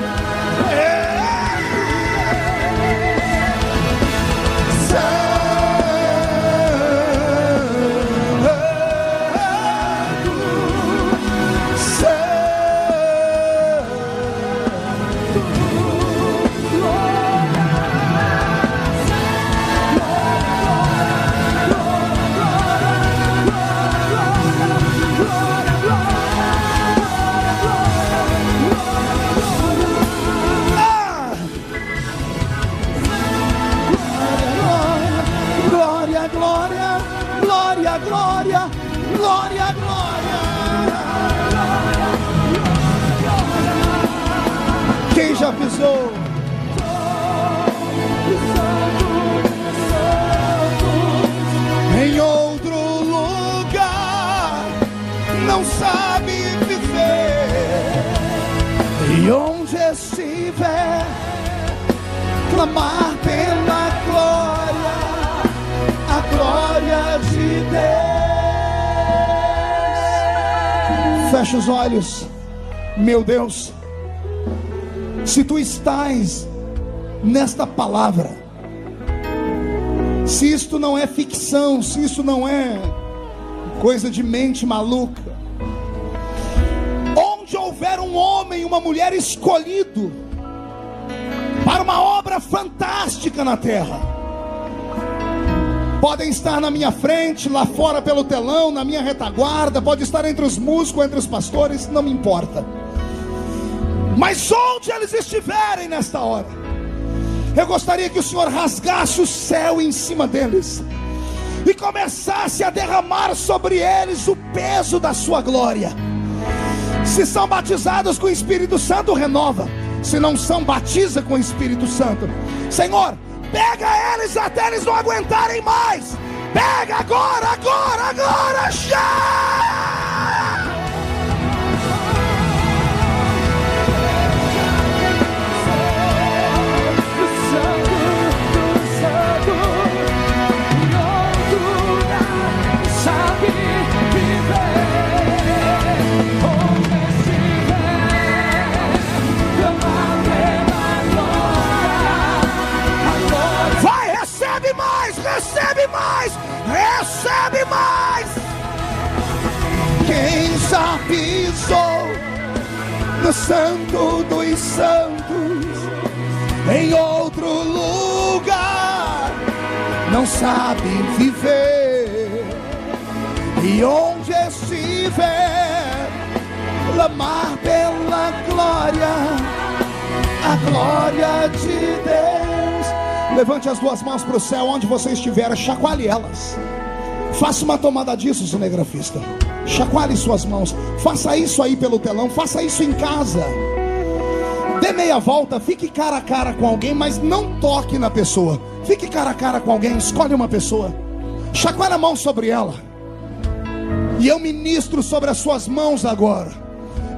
Glória, glória, glória, glória. Quem já pisou? Em outro lugar, não sabe viver. E onde estiver, clamar pela glória, a glória de Deus. Fecha os olhos. Meu Deus, se tu estás nesta palavra, se isto não é ficção, se isso não é coisa de mente maluca, onde houver um homem e uma mulher escolhido para uma obra fantástica na terra, podem estar na minha frente, lá fora pelo telão, na minha retaguarda, pode estar entre os músicos, entre os pastores, não me importa. Mas onde eles estiverem nesta hora, eu gostaria que o Senhor rasgasse o céu em cima deles e começasse a derramar sobre eles o peso da sua glória. Se são batizados com o Espírito Santo, renova. Se não são, batiza com o Espírito Santo. Senhor, pega eles até eles não aguentarem mais. Pega agora, agora, agora, já! pisou no Santo dos Santos, em outro lugar não sabe viver, e onde estiver, clamar pela glória, a glória de Deus. Levante as duas mãos para o céu, onde você estiver, chacoalhe elas. Faça uma tomada disso, cinegrafista. Chacoalhe suas mãos. Faça isso aí pelo telão, faça isso em casa. Dê meia volta, fique cara a cara com alguém, mas não toque na pessoa. Fique cara a cara com alguém, escolhe uma pessoa, chacoalhe a mão sobre ela. E eu ministro sobre as suas mãos agora.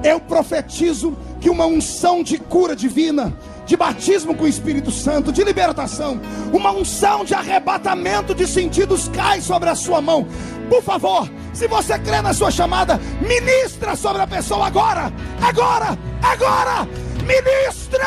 Eu profetizo que uma unção de cura divina, de batismo com o Espírito Santo, de libertação, uma unção de arrebatamento de sentidos cai sobre a sua mão. Por favor, se você crê na sua chamada, ministra sobre a pessoa agora, agora, agora, ministra!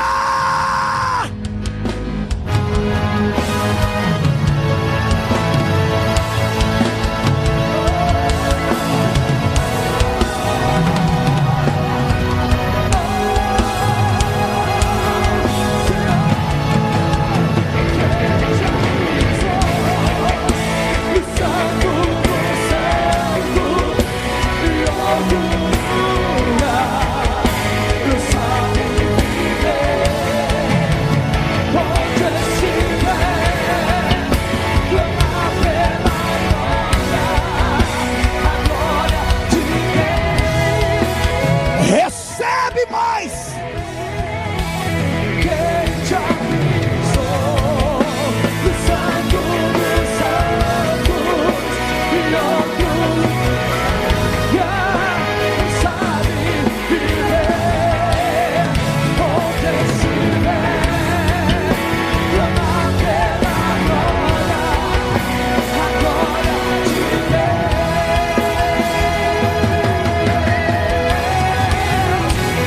Recebe mais. Quem já pisou no Santo dos Santos, e outro lugar não sabe viver, onde estiver, clamar pela glória, a glória de Deus.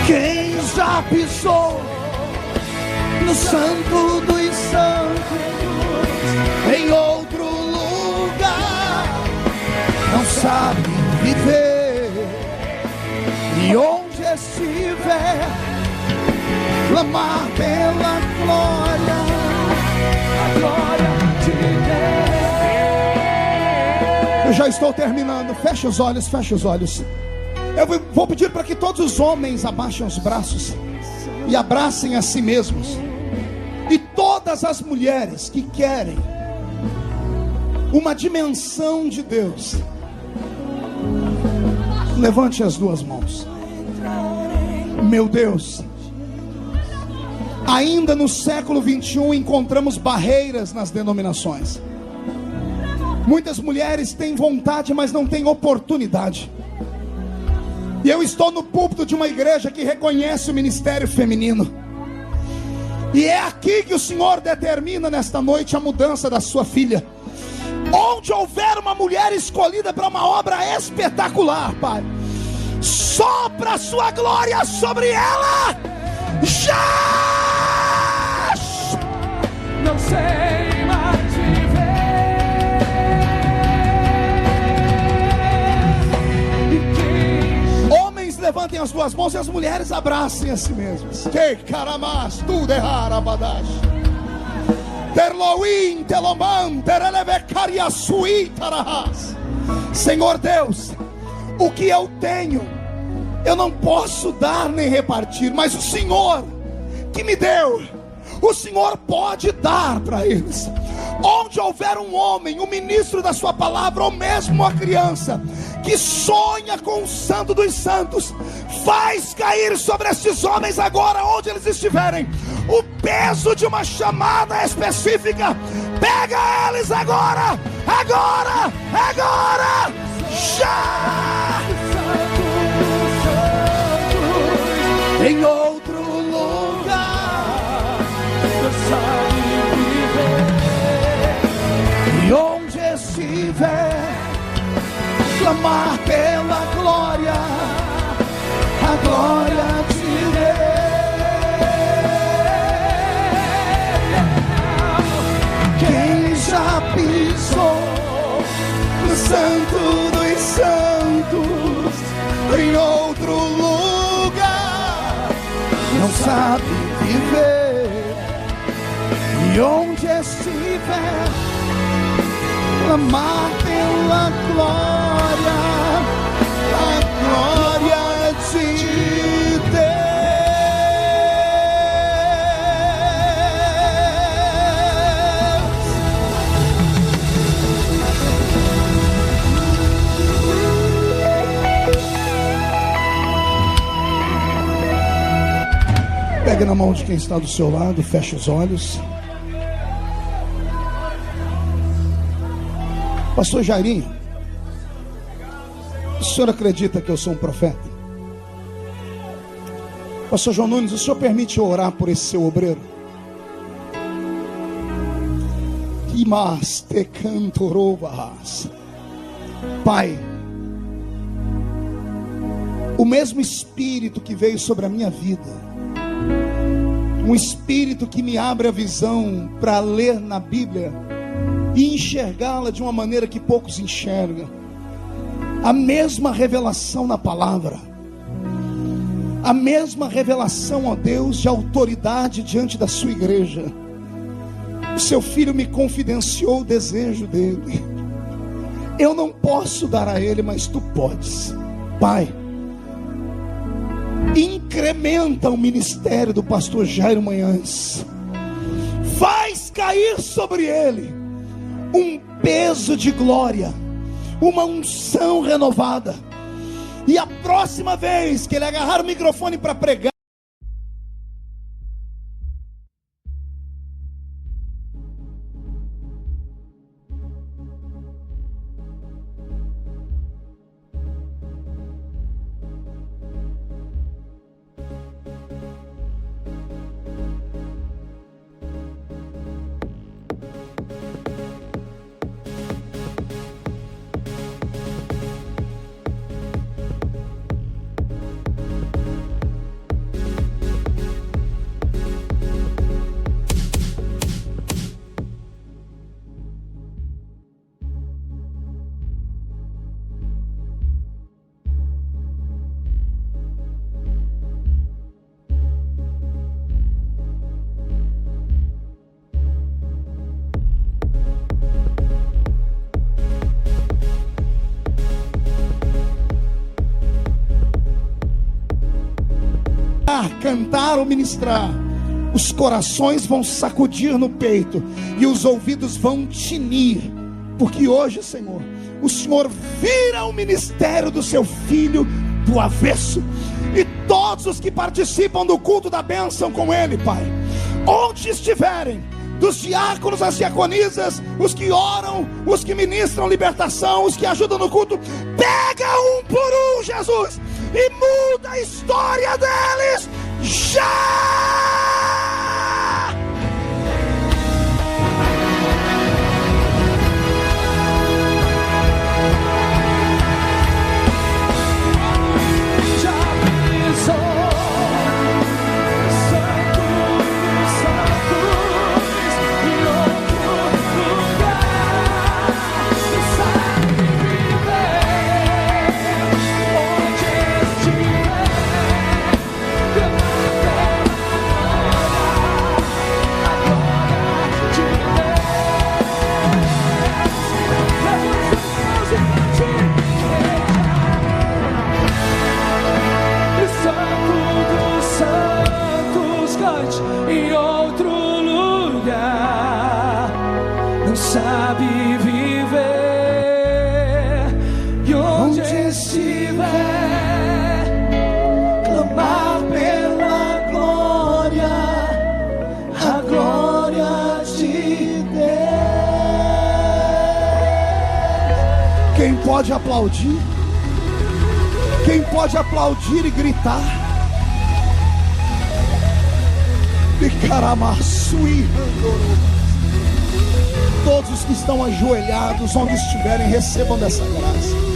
Quem já pisou no Santo dos Santos, em outro lugar não sabe viver, e onde estiver, clamar pela glória, a glória de Deus. Eu já estou terminando. Feche os olhos, feche os olhos. Eu vou pedir para que todos os homens abaixem os braços e abracem a si mesmos. E todas as mulheres que querem uma dimensão de Deus, levante as duas mãos. Meu Deus, ainda no século 21 encontramos barreiras nas denominações. Muitas mulheres têm vontade, mas não têm oportunidade. E eu estou no púlpito de uma igreja que reconhece o ministério feminino. E é aqui que o Senhor determina nesta noite a mudança da sua filha. Onde houver uma mulher escolhida para uma obra espetacular, Pai, sopra a sua glória sobre ela. Já! Não sei mais viver. Homens, levantem as duas mãos e as mulheres abracem a si mesmas. Que caramas, tudo errar, abadash. Terloim, telomam, terelevecaria sui tarahas. Senhor Deus, o que eu tenho, eu não posso dar nem repartir, mas o Senhor que me deu, o Senhor pode dar para eles. Onde houver um homem, um ministro da sua palavra, ou mesmo uma criança que sonha com o Santo dos Santos, faz cair sobre estes homens agora, onde eles estiverem, o peso de uma chamada específica. Pega eles agora, agora, agora, já! Em outro lugar não sabe viver, e onde estiver, clamar pela glória, a glória de Deus. Quem já pisou no Santo dos Santos, em outro outro lugar, não sabe viver. E onde estiver, clamar pela glória, a glória de Deus. Pegue na mão de quem está do seu lado, feche os olhos. Pastor Jairinho, o senhor acredita que eu sou um profeta? Pastor João Nunes, o senhor permite eu orar por esse seu obreiro? Pai, o mesmo Espírito que veio sobre a minha vida, um Espírito que me abre a visão para ler na Bíblia e enxergá-la de uma maneira que poucos enxergam, a mesma revelação na palavra, a mesma revelação, ó Deus, de autoridade diante da sua igreja. O seu filho me confidenciou o desejo dele. Eu não posso dar a ele, mas tu podes. Pai, incrementa o ministério do pastor Jairo Manhães. Faz cair sobre ele um peso de glória, uma unção renovada. E a próxima vez que ele agarrar o microfone para pregar, cantar ou ministrar, os corações vão sacudir no peito e os ouvidos vão tinir, porque hoje, Senhor, o Senhor vira o ministério do seu filho do avesso, e todos os que participam do culto da bênção com ele, Pai, onde estiverem, dos diáconos às diaconisas, os que oram, os que ministram libertação, os que ajudam no culto, pega um por um, Jesus, e muda a história deles já! Em outro lugar, não sabe viver. E onde estiver, clamar pela glória, a glória de Deus. Quem pode aplaudir? Quem pode aplaudir e gritar? Todos os que estão ajoelhados, onde estiverem, recebam dessa graça.